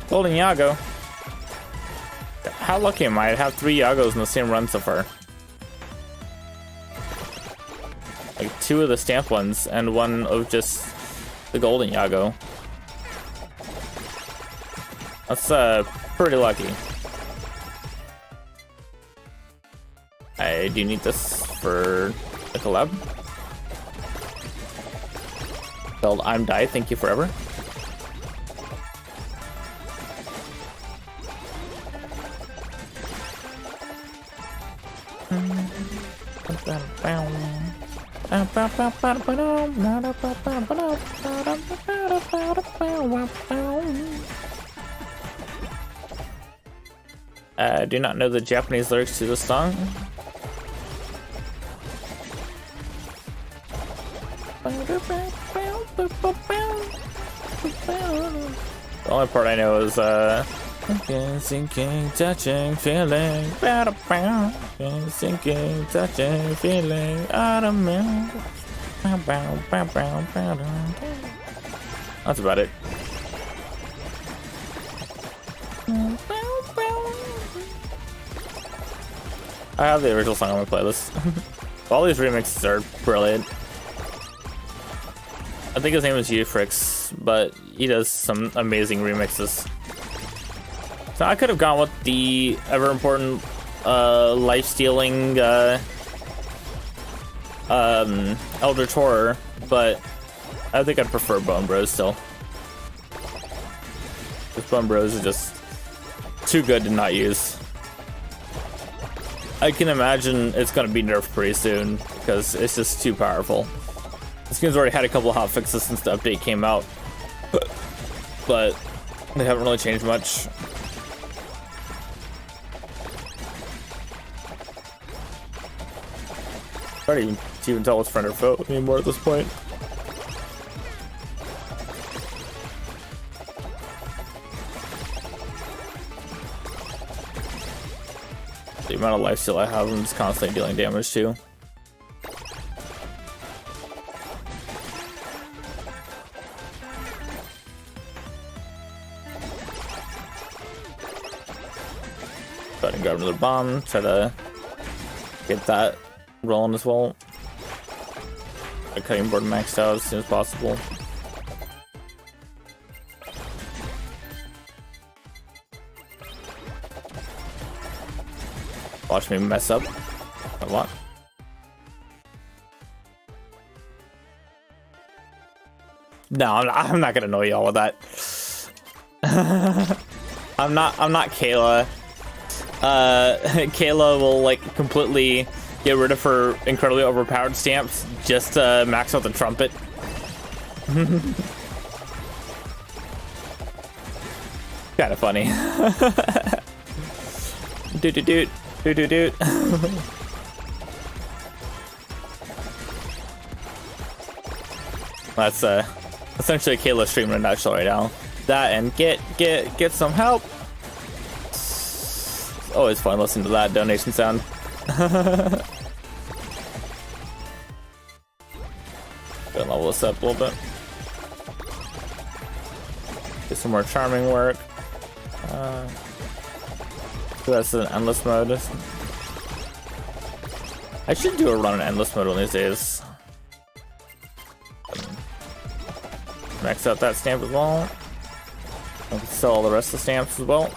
Golden Yago. How lucky am I to have 3 Yagos in the same run so far? Like 2 of the stamp ones and 1 of just the golden Yago. That's pretty lucky. I do need this for the collab. Spelled I'm Die, thank you forever. I do not know the Japanese lyrics to this song. The only part I know is sinking, touching, feeling, sinking, touching, feeling, automatic. That's about it. I have the original song on my playlist. All these remixes are brilliant. I think his name is Ufrix, but he does some amazing remixes. So I could have gone with the ever important life stealing Elder Torer, but I think I'd prefer Bone Bros still. Because Bone Bros are just too good to not use. I can imagine it's going to be nerfed pretty soon because it's just too powerful. This game's already had a couple of hotfixes since the update came out, but they haven't really changed much. Hard to even tell what's friend or foe anymore at this point. The amount of lifesteal I have, I'm just constantly dealing damage to. Go ahead and grab another bomb, try to get that rolling as well. A cutting board maxed out as soon as possible. Watch me mess up a lot. No, I'm not gonna annoy y'all with that. I'm not Kayla. Kayla will like completely get rid of her incredibly overpowered stamps just to max out the trumpet. Kind of funny. Doot doot doot. Doot doot doot. That's essentially a Kayla stream in a nutshell right now. That and get some help. It's always fun listening to that donation sound. Gonna level this up a little bit. Get some more charming work. That's an endless mode. I should do a run in endless mode one of these days. Max out that stamp as well. I can sell all the rest of the stamps as well.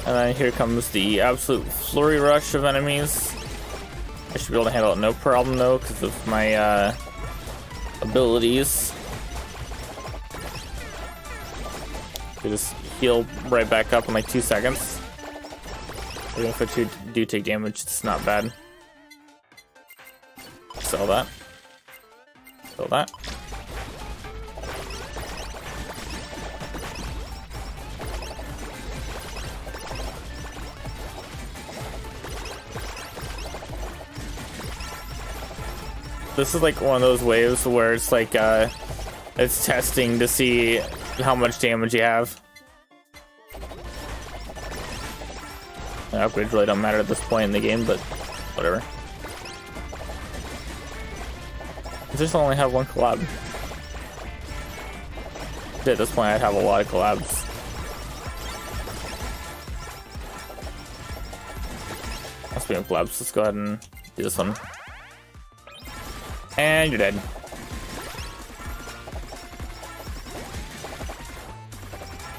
And then here comes the absolute flurry rush of enemies. I should be able to handle it no problem though, because of my abilities. You just heal right back up in like 2 seconds. Even if I do take damage, it's not bad. Sell that. Sell that. This is like one of those waves where it's like it's testing to see how much damage you have. The upgrades really don't matter at this point in the game, but whatever. I just only have one collab. At this point, I'd have a lot of collabs. Speaking of collabs, let's go ahead and do this one. And you're dead.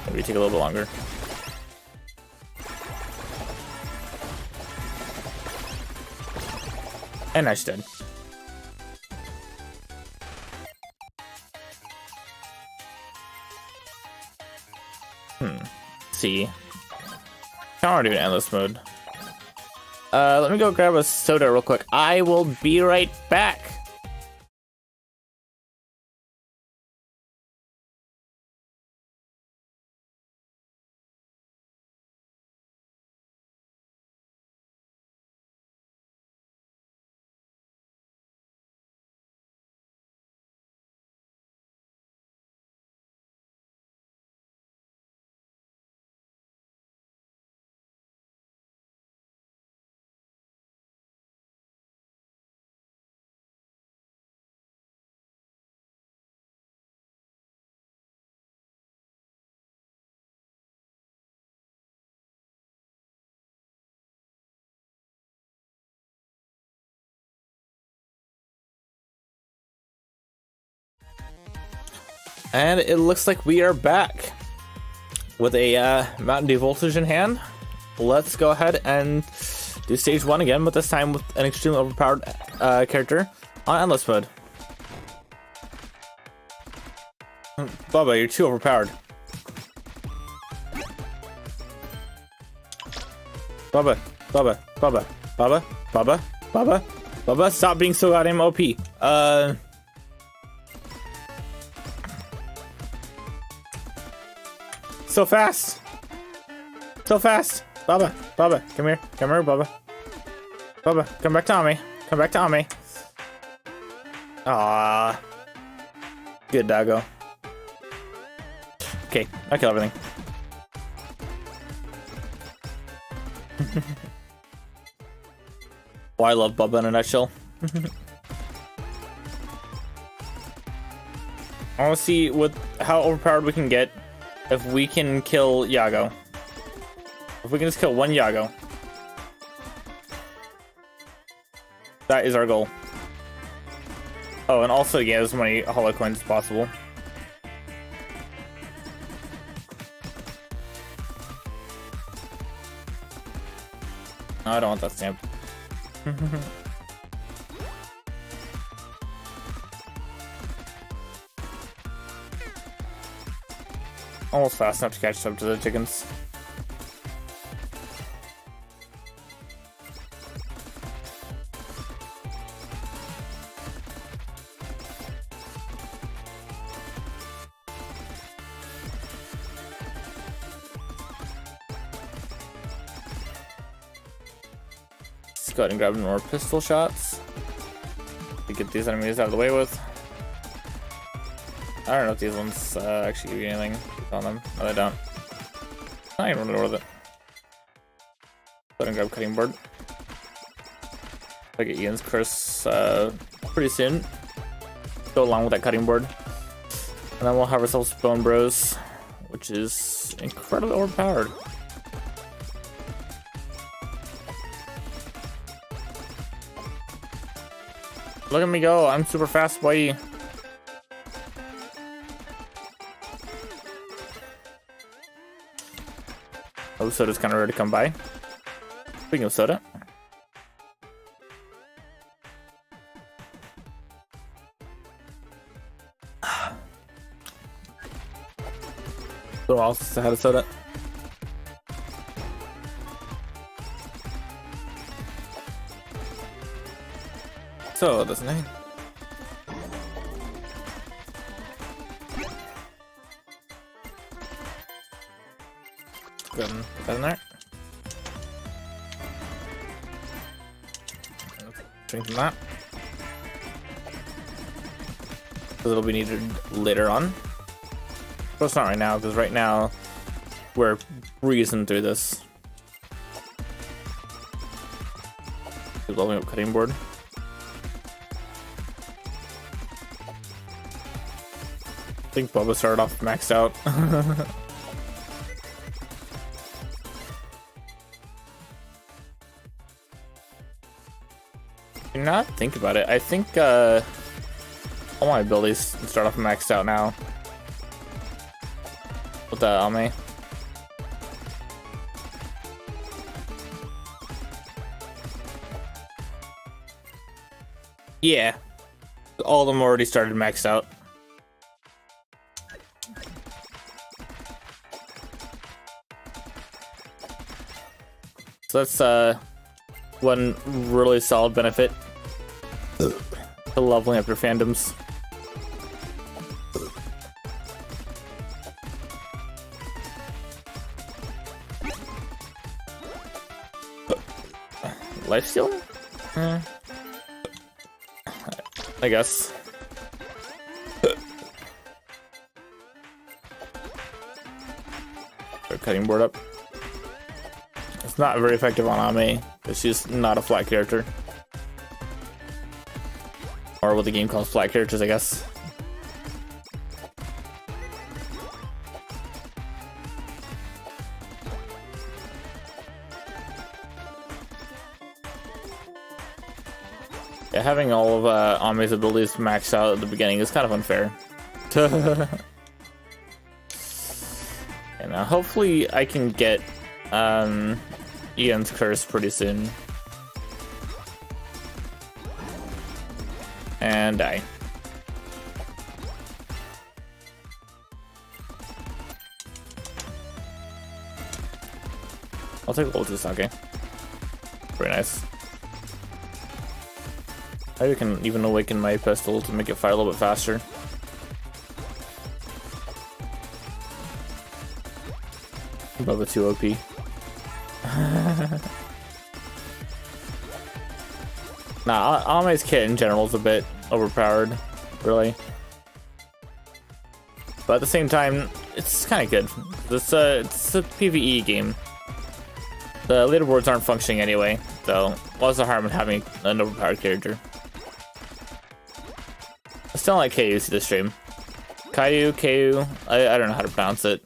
Maybe take a little bit longer. And now she's dead. See. I want to do an endless mode. Let me go grab a soda real quick. I will be right back. And it looks like we are back with a Mountain Dew Voltage in hand. Let's go ahead and do stage 1 again, but this time with an extremely overpowered character on endless mode. Bubba, you're too overpowered. Bubba, Bubba, Bubba, Bubba, Bubba, Bubba, Bubba, stop being so goddamn OP. So fast! So fast! Bubba, Bubba, come here, Bubba. Bubba, come back to me. Come back to me. Ah, good doggo. Okay, I kill everything. Oh, I love Bubba in a nutshell. I want to see what how overpowered we can get if we can kill Yago. If we can just kill one Yago. That is our goal. Oh, and also get as many holo coins as possible. No, I don't want that stamp. Almost fast enough to catch up to the chickens. Let's go ahead and grab more pistol shots to get these enemies out of the way with. I don't know if these ones actually give you anything on them. No, they don't. Not even really worth it. Go ahead and grab cutting board. I'll get Ian's curse pretty soon. Go along with that cutting board. And then we'll have ourselves Bone Bros, which is incredibly overpowered. Look at me go, I'm super fast, boy. Oh, soda's kind of rare to come by. Speaking of soda. Who else had a soda? So, doesn't it? Go ahead and put that in there. Drink from that. because it'll be needed later on. But it's not right now, because right now we're breezing through this. Leveling up cutting board. I think Bubba started off maxed out. Now that I think about it, I think all my abilities start off maxed out now. With the Ame. Yeah. All of them already started maxed out. So that's one really solid benefit to leveling up your fandoms. Lifesteal? I guess. Start cutting board up. It's not very effective on Ame, because she's not a flat character. Or what the game calls flat characters, I guess. Yeah, having all of Ame's abilities maxed out at the beginning is kind of unfair. And hopefully I can get Ian's curse pretty soon. And die. I'll take Ultis, okay. Very nice. Maybe I can even awaken my pistol to make it fire a little bit faster. Above the 2 OP. Nah, Ame's kit in general is a bit overpowered, really. But at the same time, it's kind of good. It's a PvE game. The leaderboards aren't functioning anyway, so what's the harm in having an overpowered character? I still like KU to the stream. KU, I don't know how to pronounce it.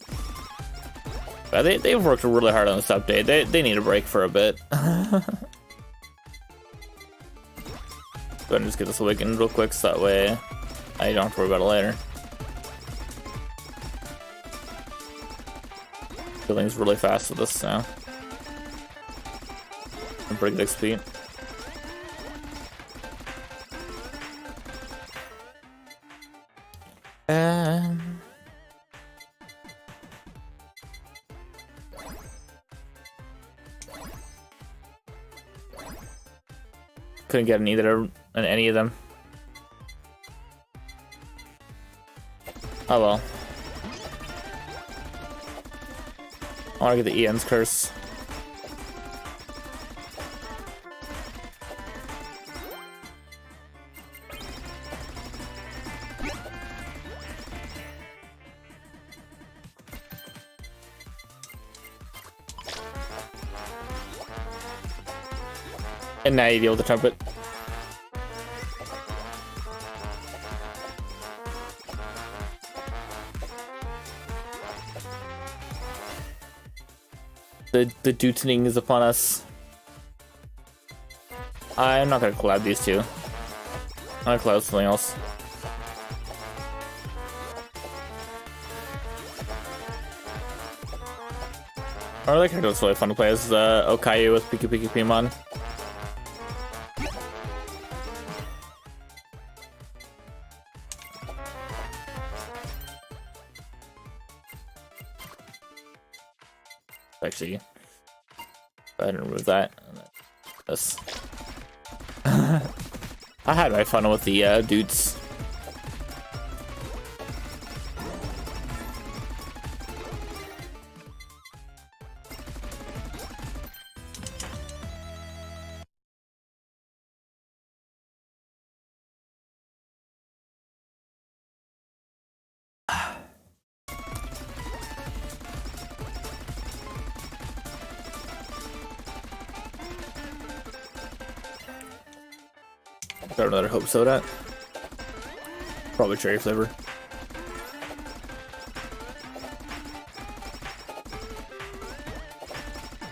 But they've worked really hard on this update. They need a break for a bit. Go ahead and just get this awakened real quick so that way I don't have to worry about it later. Healing's really fast with this now. And pretty good XP. Couldn't get any of them. Oh well. I want to get the Ian's curse. And now you deal with the trumpet. The dutening is upon us. I'm not gonna collab these two. I'm gonna collab something else. I like how it's really fun to play as Okayu with Pika Pika Pimon. Actually, go ahead and remove that. This. I had my fun with the dudes. Got another Hope Soda. Probably cherry flavor.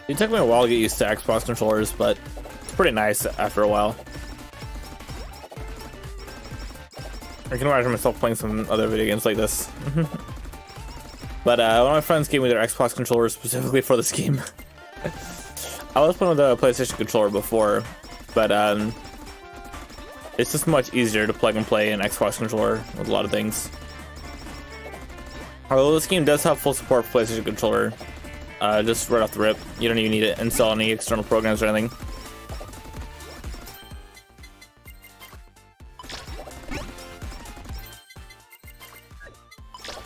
It took me a while to get used to Xbox controllers, but it's pretty nice after a while. I can imagine myself playing some other video games like this. But one of my friends gave me their Xbox controller specifically for this game. I was playing with a PlayStation controller before, but it's just much easier to plug and play an Xbox controller with a lot of things. Although this game does have full support for PlayStation controller, just right off the rip, you don't even need to install any external programs or anything.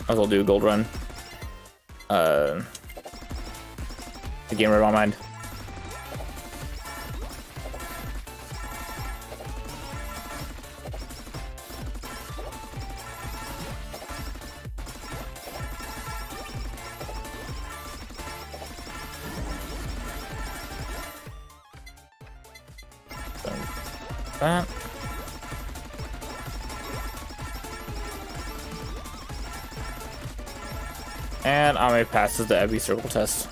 Might as well do a gold run. The game right on my mind. That. And Ame passes the Ebby circle test.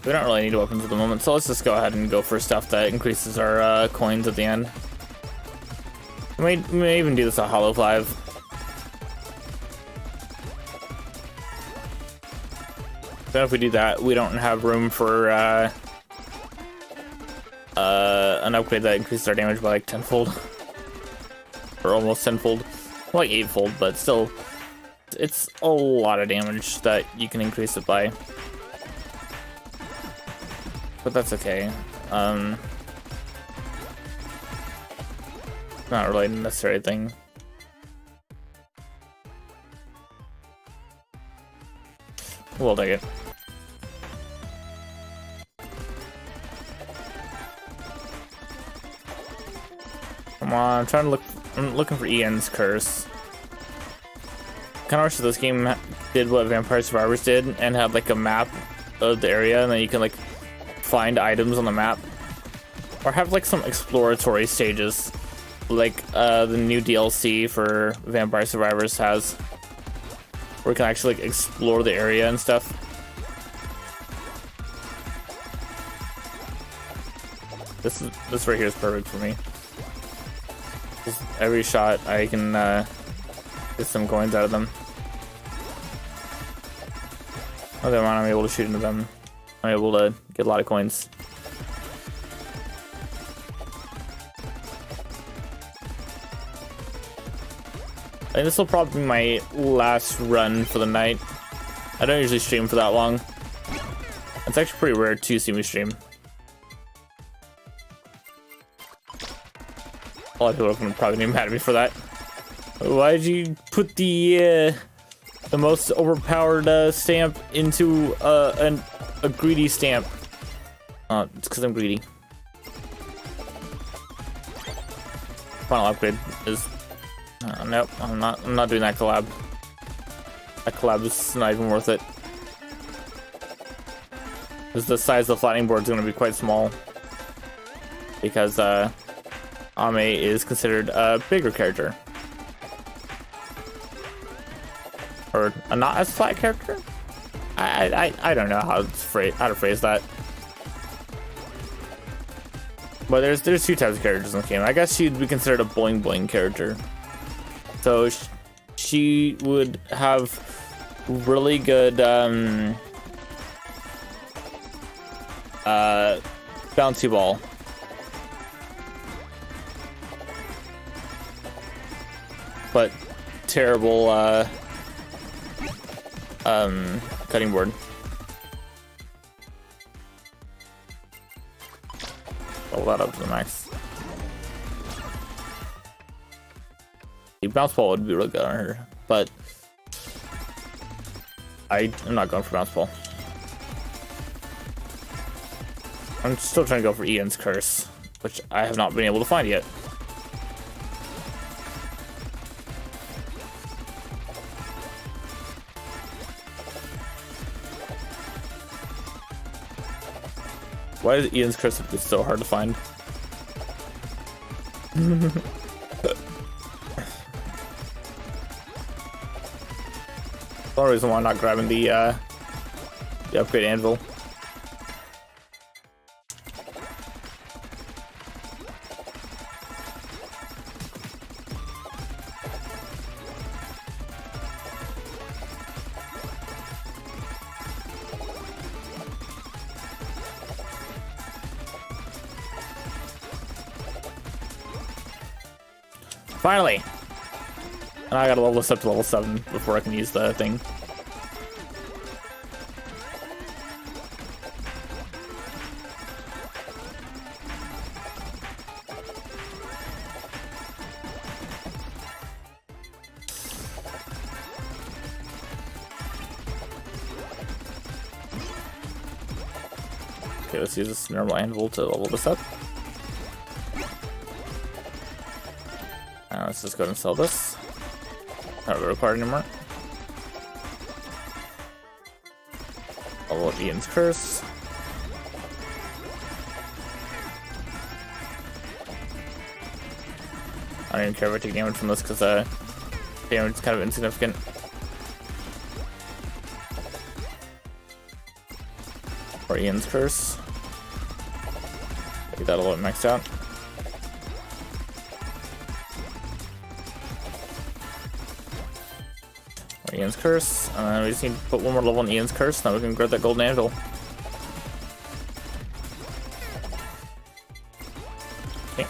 We don't really need weapons at the moment, so let's just go ahead and go for stuff that increases our coins at the end. We may even do this at Hollow 5. Then if we do that, we don't have room for an upgrade that increases our damage by like tenfold. Or almost tenfold. Like eightfold, but still, it's a lot of damage that you can increase it by. But that's okay. Not really a necessary thing. We'll take it. Come on, I'm looking for Ian's curse. Kinda wish this game did what Vampire Survivors did and had like a map of the area, and then you can like find items on the map. Or have like some exploratory stages, like the new DLC for Vampire Survivors has, where you can actually like explore the area and stuff. This right here is perfect for me. Just every shot I can get some coins out of them. Okay, I'm able to shoot into them. I'm able to get a lot of coins. I think this will probably be my last run for the night. I don't usually stream for that long. It's actually pretty rare to see me stream. A lot of people are gonna probably be mad at me for that. Why did you put the most overpowered stamp into a greedy stamp? It's because I'm greedy. Final upgrade is. Nope, I'm not doing that collab. That collab is not even worth it. Because the size of the flattening board is going to be quite small. Because Ame is considered a bigger character. Or a not as flat character? I don't know how to phrase that. But there's two types of characters in the game. I guess she'd be considered a boing boing character. So she would have really good bouncy ball. But terrible cutting board. Roll that up to the max. The bounce ball would be really good on her, but I'm not going for bounce ball. I'm still trying to go for Ian's curse, which I have not been able to find yet. Why is Ian's curse so hard to find? The only reason why I'm not grabbing the upgrade anvil. Finally! And I gotta level this up to level 7 before I can use the thing. Okay, let's use this normal anvil to level this up. Let's just go ahead and sell this. Not really required anymore. Level up Ian's curse. I don't even care if I take damage from this because damage is kind of insignificant. Or Ian's curse. Get that a little bit maxed out. Ian's curse, and then we just need to put one more level on Ian's curse, now we can grab that golden anvil. Okay.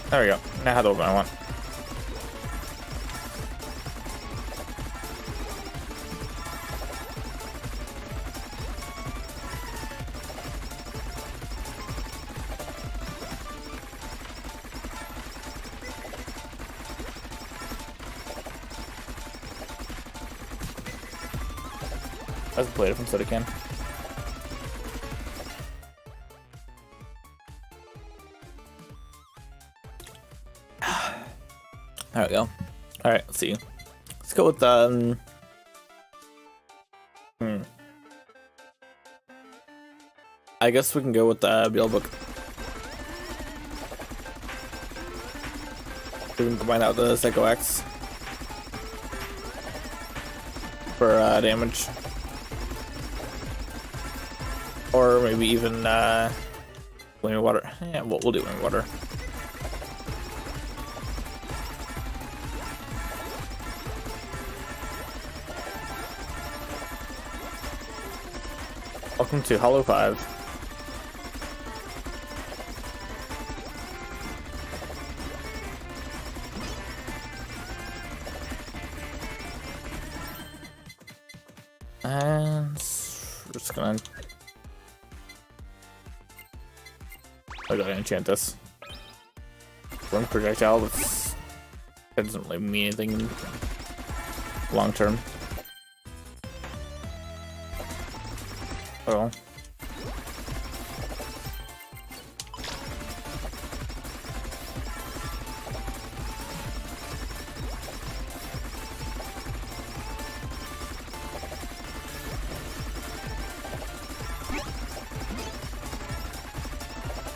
There we go. Now I have the one I want. Let's play it from soda can. There we go. Alright, let's see. Let's go with I guess we can go with the Beelbook. We can combine that with the Psycho X for damage. Or maybe even Winged Water. Yeah, we'll do Winged Water. Welcome to Hollow 5. And we're just gonna I gotta enchant this. One projectile that doesn't really mean anything long term. Oh.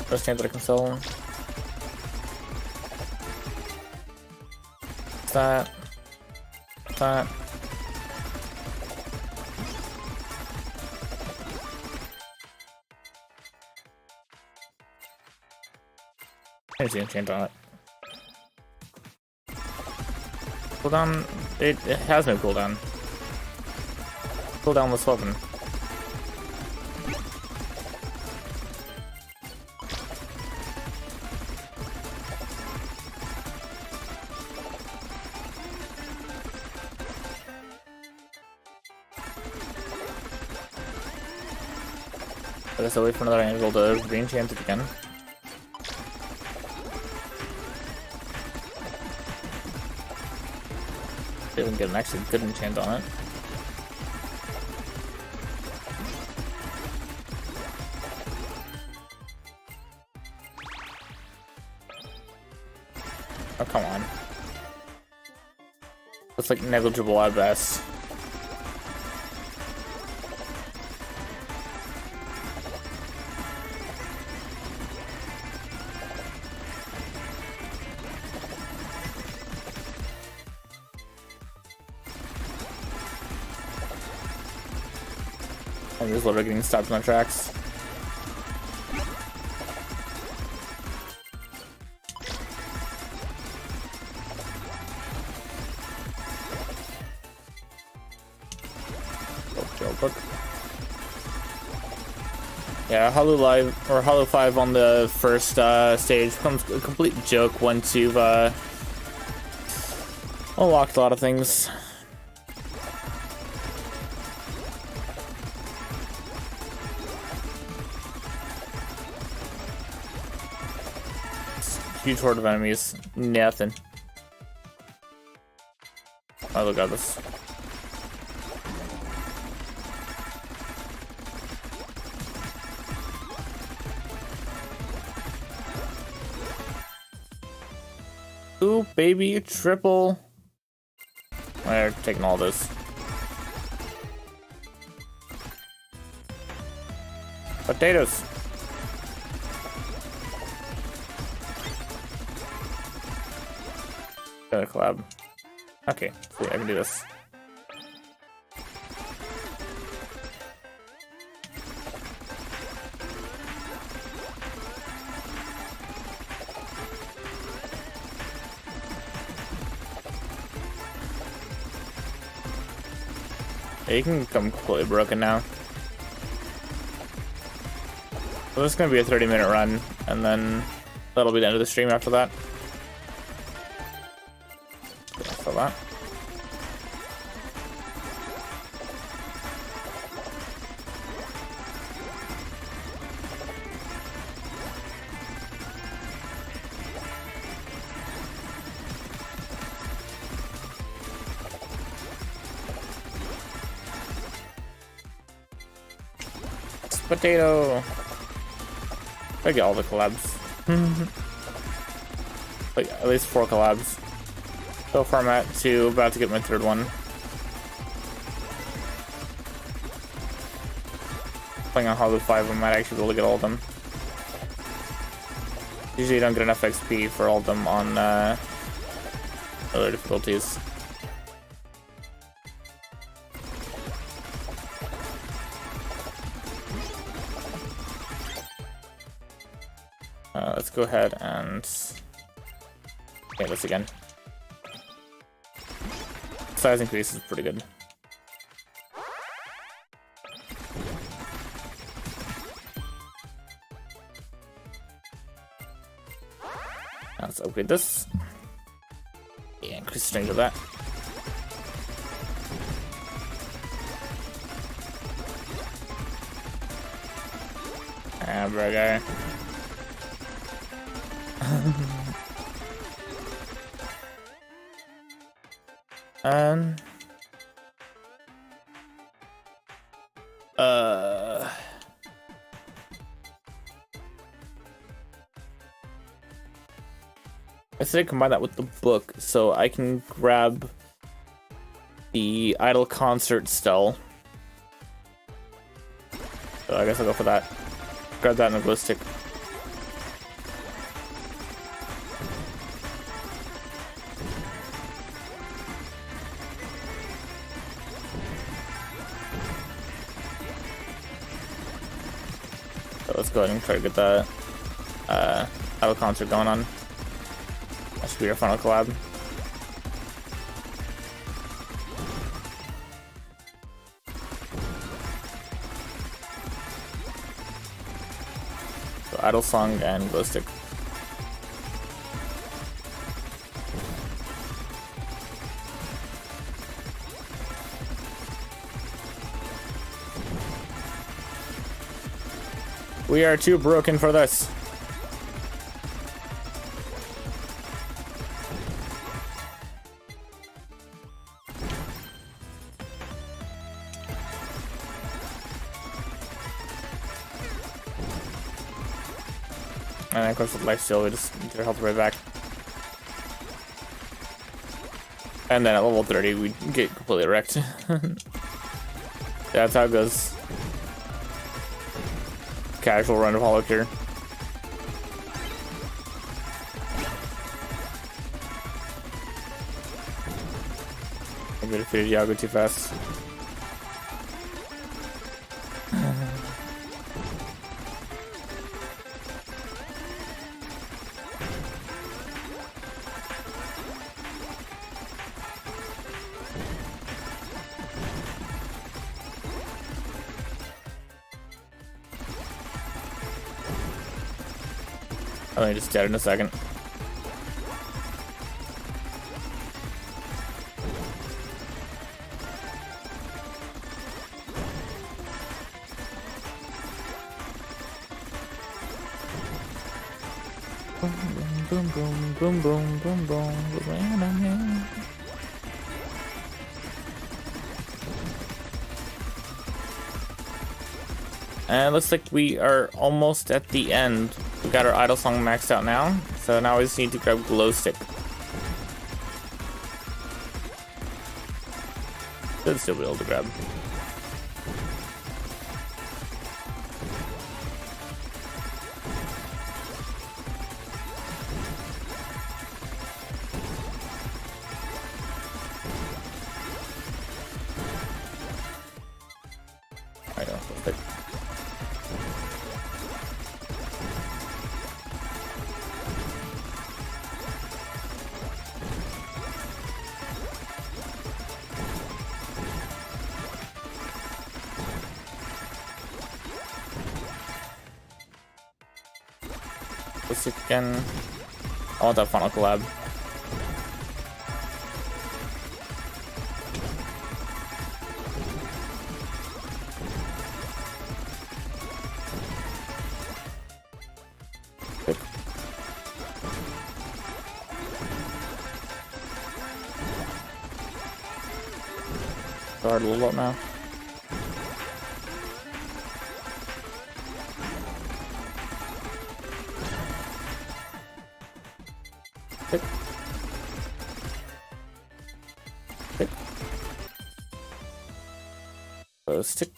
First chance that I can sell. That. That. I see enchant on it. Cooldown. It has no cooldown. Cooldown this weapon. I guess I'll wait for another anvil to re-enchant it again. See if we can get an actually good enchant on it. Oh, come on. That's like negligible at best. I'm just literally getting stopped in my tracks. Yeah, Hollow Live or Hollow 5 on the first stage becomes a complete joke once you've unlocked a lot of things. Huge horde of enemies. Nothing. Oh, look at this. Ooh, baby, triple. They're taking all this. Potatoes. Got a collab. Okay, see, I can do this. Yeah, you can become completely broken now. So this is gonna be a 30-minute run, and then that'll be the end of the stream after that. So that. Potato. I get all the collabs. Like at least 4 collabs. So far I'm at 2, about to get my 3rd one. Playing on Hollow 5, I might actually be able to get all of them. Usually you don't get enough XP for all of them on other difficulties. Let's go ahead and okay, this again. Size increase is pretty good. Now let's upgrade this. Yeah, increase the strength of that. Hamburger. I said combine that with the book so I can grab the idle concert still. So I guess I'll go for that. Grab that in a glow stick. Let's go ahead and try to get the idle concert going on. That should be our final collab. So idle song and glow stick. We are too broken for this. And then of course with lifesteal, we just get our health right back. And then at level 30, we get completely wrecked. That's how it goes. Casual run of Holocure. I defeated Yago too fast. Oh, I just dead in a second. Boom, boom, boom, boom, boom, boom, boom. And it looks like we are almost at the end. We got our idle song maxed out now, so now we just need to grab glow stick. Should still be able to grab. I don't think. This again. I want that final collab. Good. Guard a little up now. Hit. Hit. Stick.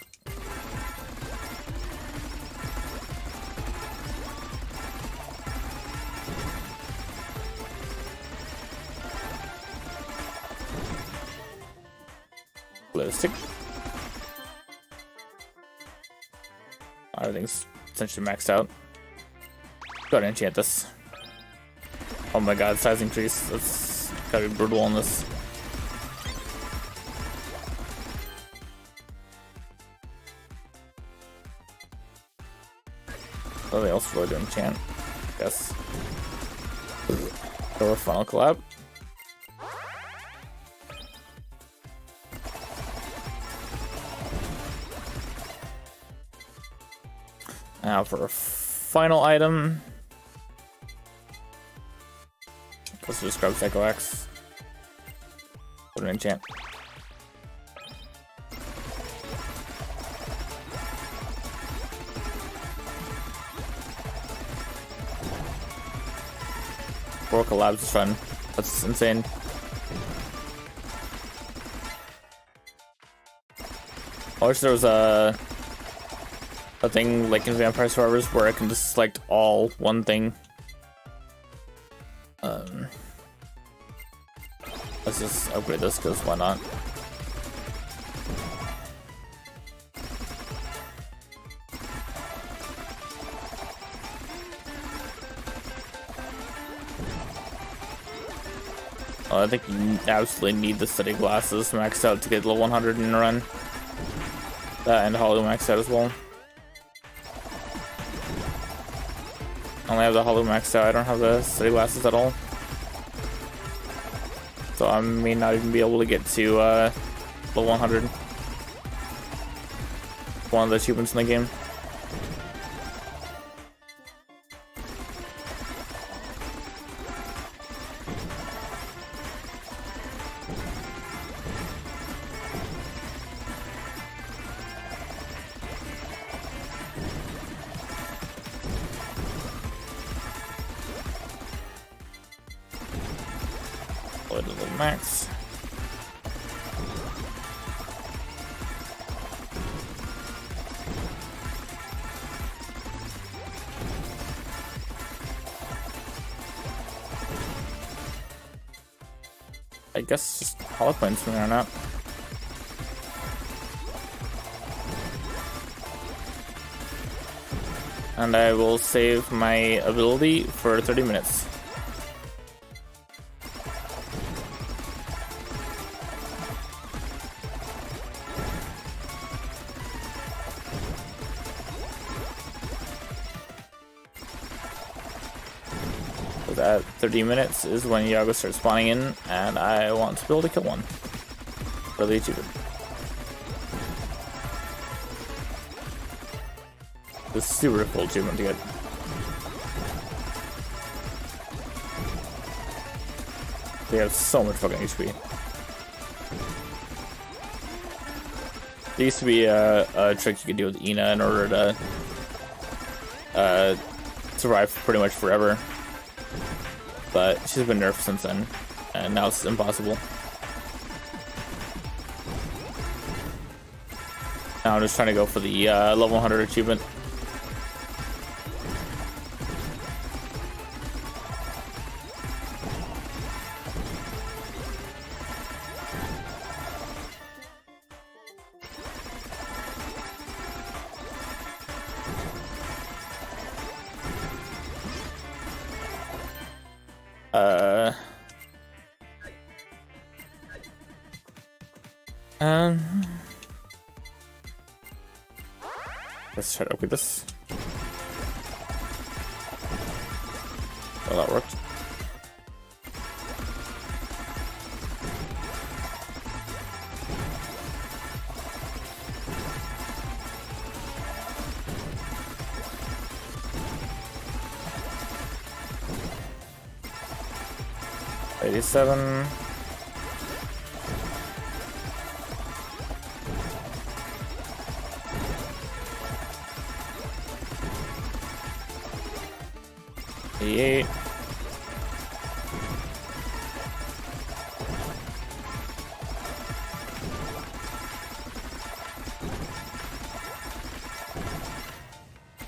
Stick. Everything's essentially maxed out. Go ahead and enchant this. Oh my god, size increase. That's gotta be brutal on this. Nothing else really to enchant. Yes. Go with final collab. Now for a final item. Let's just grab Psycho Axe. Put an enchant. Four collabs is fun. That's insane. I wish there was a thing like in Vampire Survivors where I can just select all one thing. Let's just upgrade this because why not? Oh, I think you absolutely need the study glasses maxed out to get level 100 in a run. That and Hollow maxed out as well. I only have the Hollow maxed out, I don't have the study glasses at all. So I may not even be able to get to level 100. One of the achievements in the game. Max. I guess just holocoins from there on out. And I will save my ability for 30 minutes. because at 30 minutes is when Yago starts spawning in, and I want to be able to kill one for the Vtuber. This is super cool achievement to get. They have so much fucking HP. There used to be a trick you could do with Ina in order to survive pretty much forever, but she's been nerfed since then, and now it's impossible. Now I'm just trying to go for the level 100 achievement. Let's try to open this. Well, that worked. $87. $88.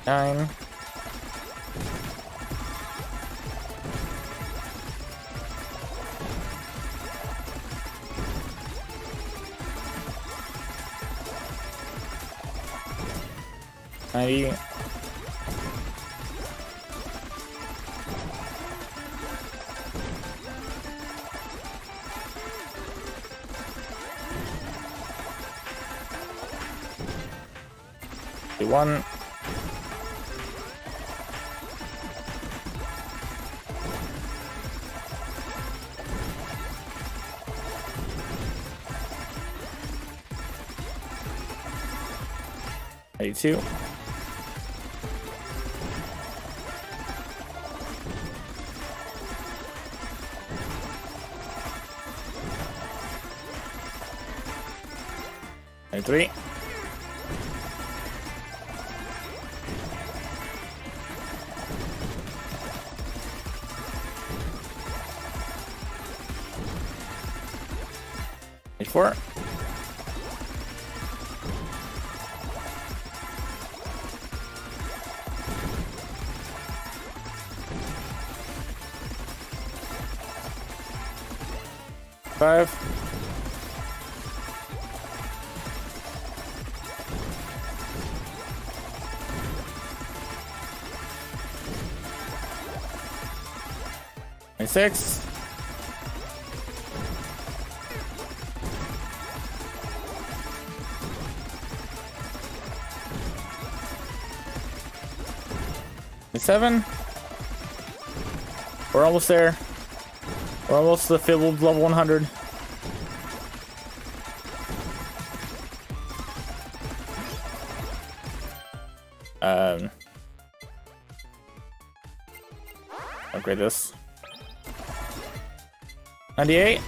$9. $90. $1. $82. $93. $84. $5. $26. $7. We're almost there. We're almost to the fabled level 100. Upgrade this. 98.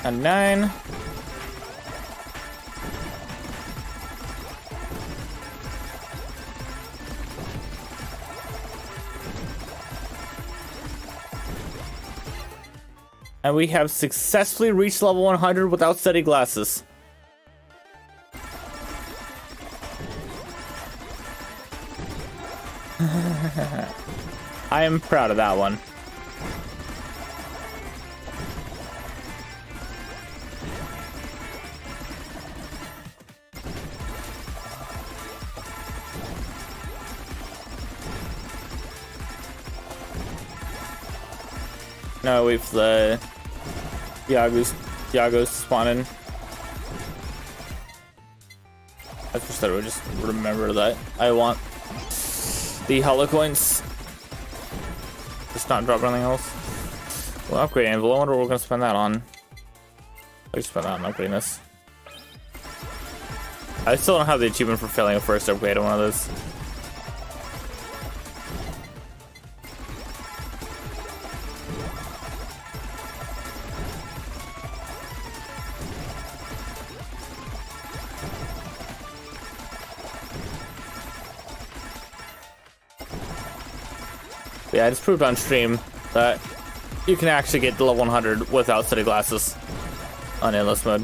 And 9. And we have successfully reached level 100 without steady glasses. I am proud of that one. No, wait for the Yagos to spawn in. I just thought I would just remember that I want the Holocoins. Just not drop anything else. Well, upgrade anvil. I wonder what we're gonna spend that on. Let's spend that on upgrading this. I still don't have the achievement for failing a first upgrade on one of those. Yeah, I just proved on stream that you can actually get to level 100 without study glasses on endless mode.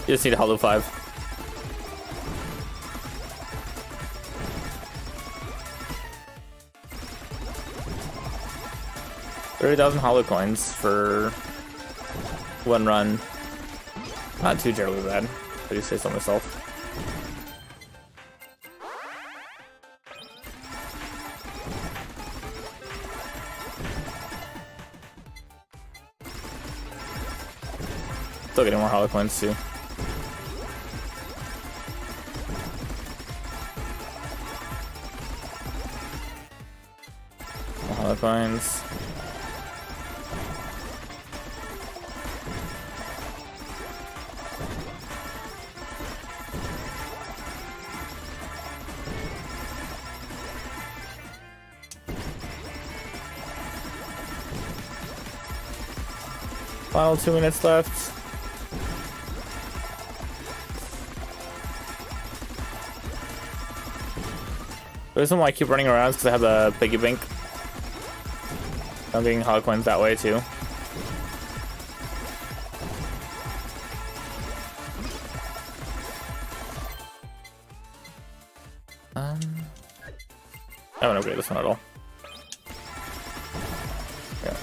You just need a Holo 5. 30,000 Holocoins for one run. Not too terribly bad, if I do say so myself. Still getting more Holocoins too. More Holocoins. Final 2 minutes left. The reason why I keep running around is because I have the piggy bank. I'm getting Holocoins that way too. I don't upgrade this one at all. Yeah.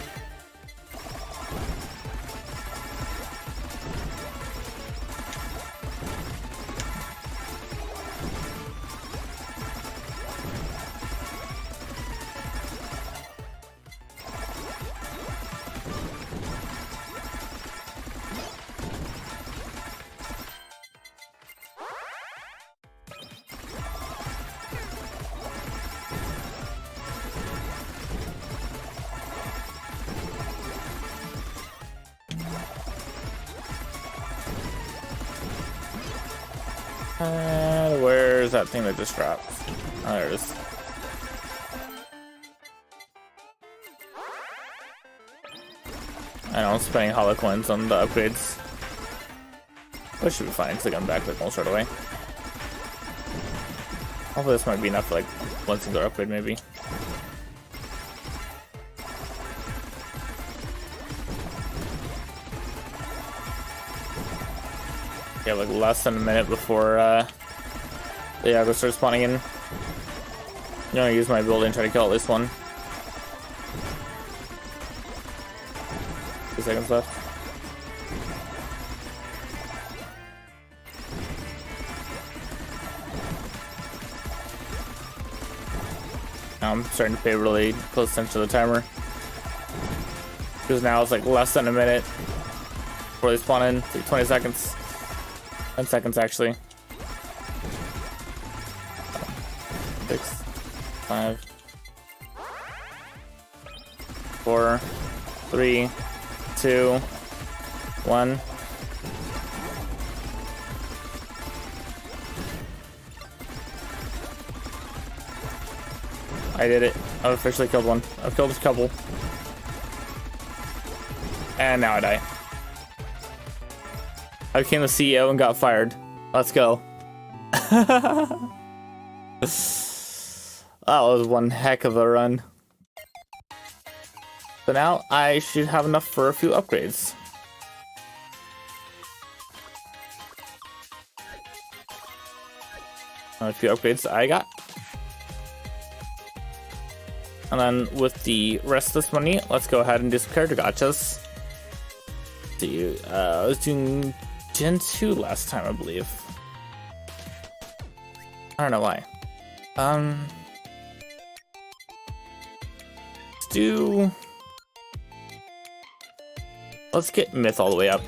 Where's that thing that just dropped? Oh, there it is. I know, I'm spending Holocoins on the upgrades. Which should be fine, because I got them back like almost right away. Hopefully this might be enough for like one single upgrade maybe. Yeah, like less than a minute before the Yago starts spawning in. I'm gonna use my ability and try to kill at least one. 2 seconds left. Now I'm starting to pay really close attention to the timer. Because now it's like less than a minute before they spawn in. It's like 20 seconds. 10 seconds actually. 6, 5, 4, 3, 2, 1. I did it. I've officially killed one. I've killed a couple. And now I die. I became the CEO and got fired. Let's go. That was one heck of a run. So now I should have enough for a few upgrades. A few upgrades I got. And then with the rest of this money, let's go ahead and do some character gachas. I was doing Gen 2 last time, I believe. I don't know why. Let's do Let's get Myth all the way up.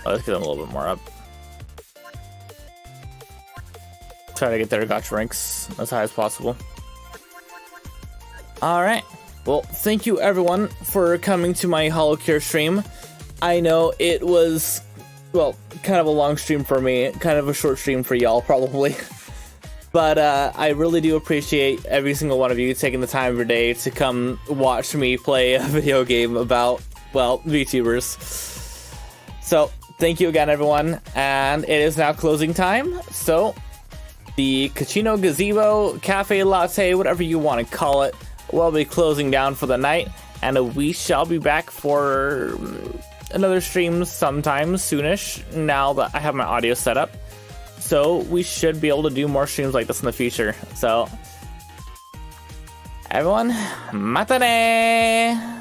Let's get them a little bit more up. Try to get their gacha ranks as high as possible. Alright. Well, thank you everyone for coming to my Holocure stream. I know it was, well, kind of a long stream for me, kind of a short stream for y'all probably. But I really do appreciate every single one of you taking the time of your day to come watch me play a video game about, well, VTubers. So, thank you again everyone, and it is now closing time, so the Cucino Gazebo, Cafe Latte, whatever you want to call it, will be closing down for the night, and we shall be back for another stream sometime soonish, now that I have my audio set up. So we should be able to do more streams like this in the future. So, everyone, matane!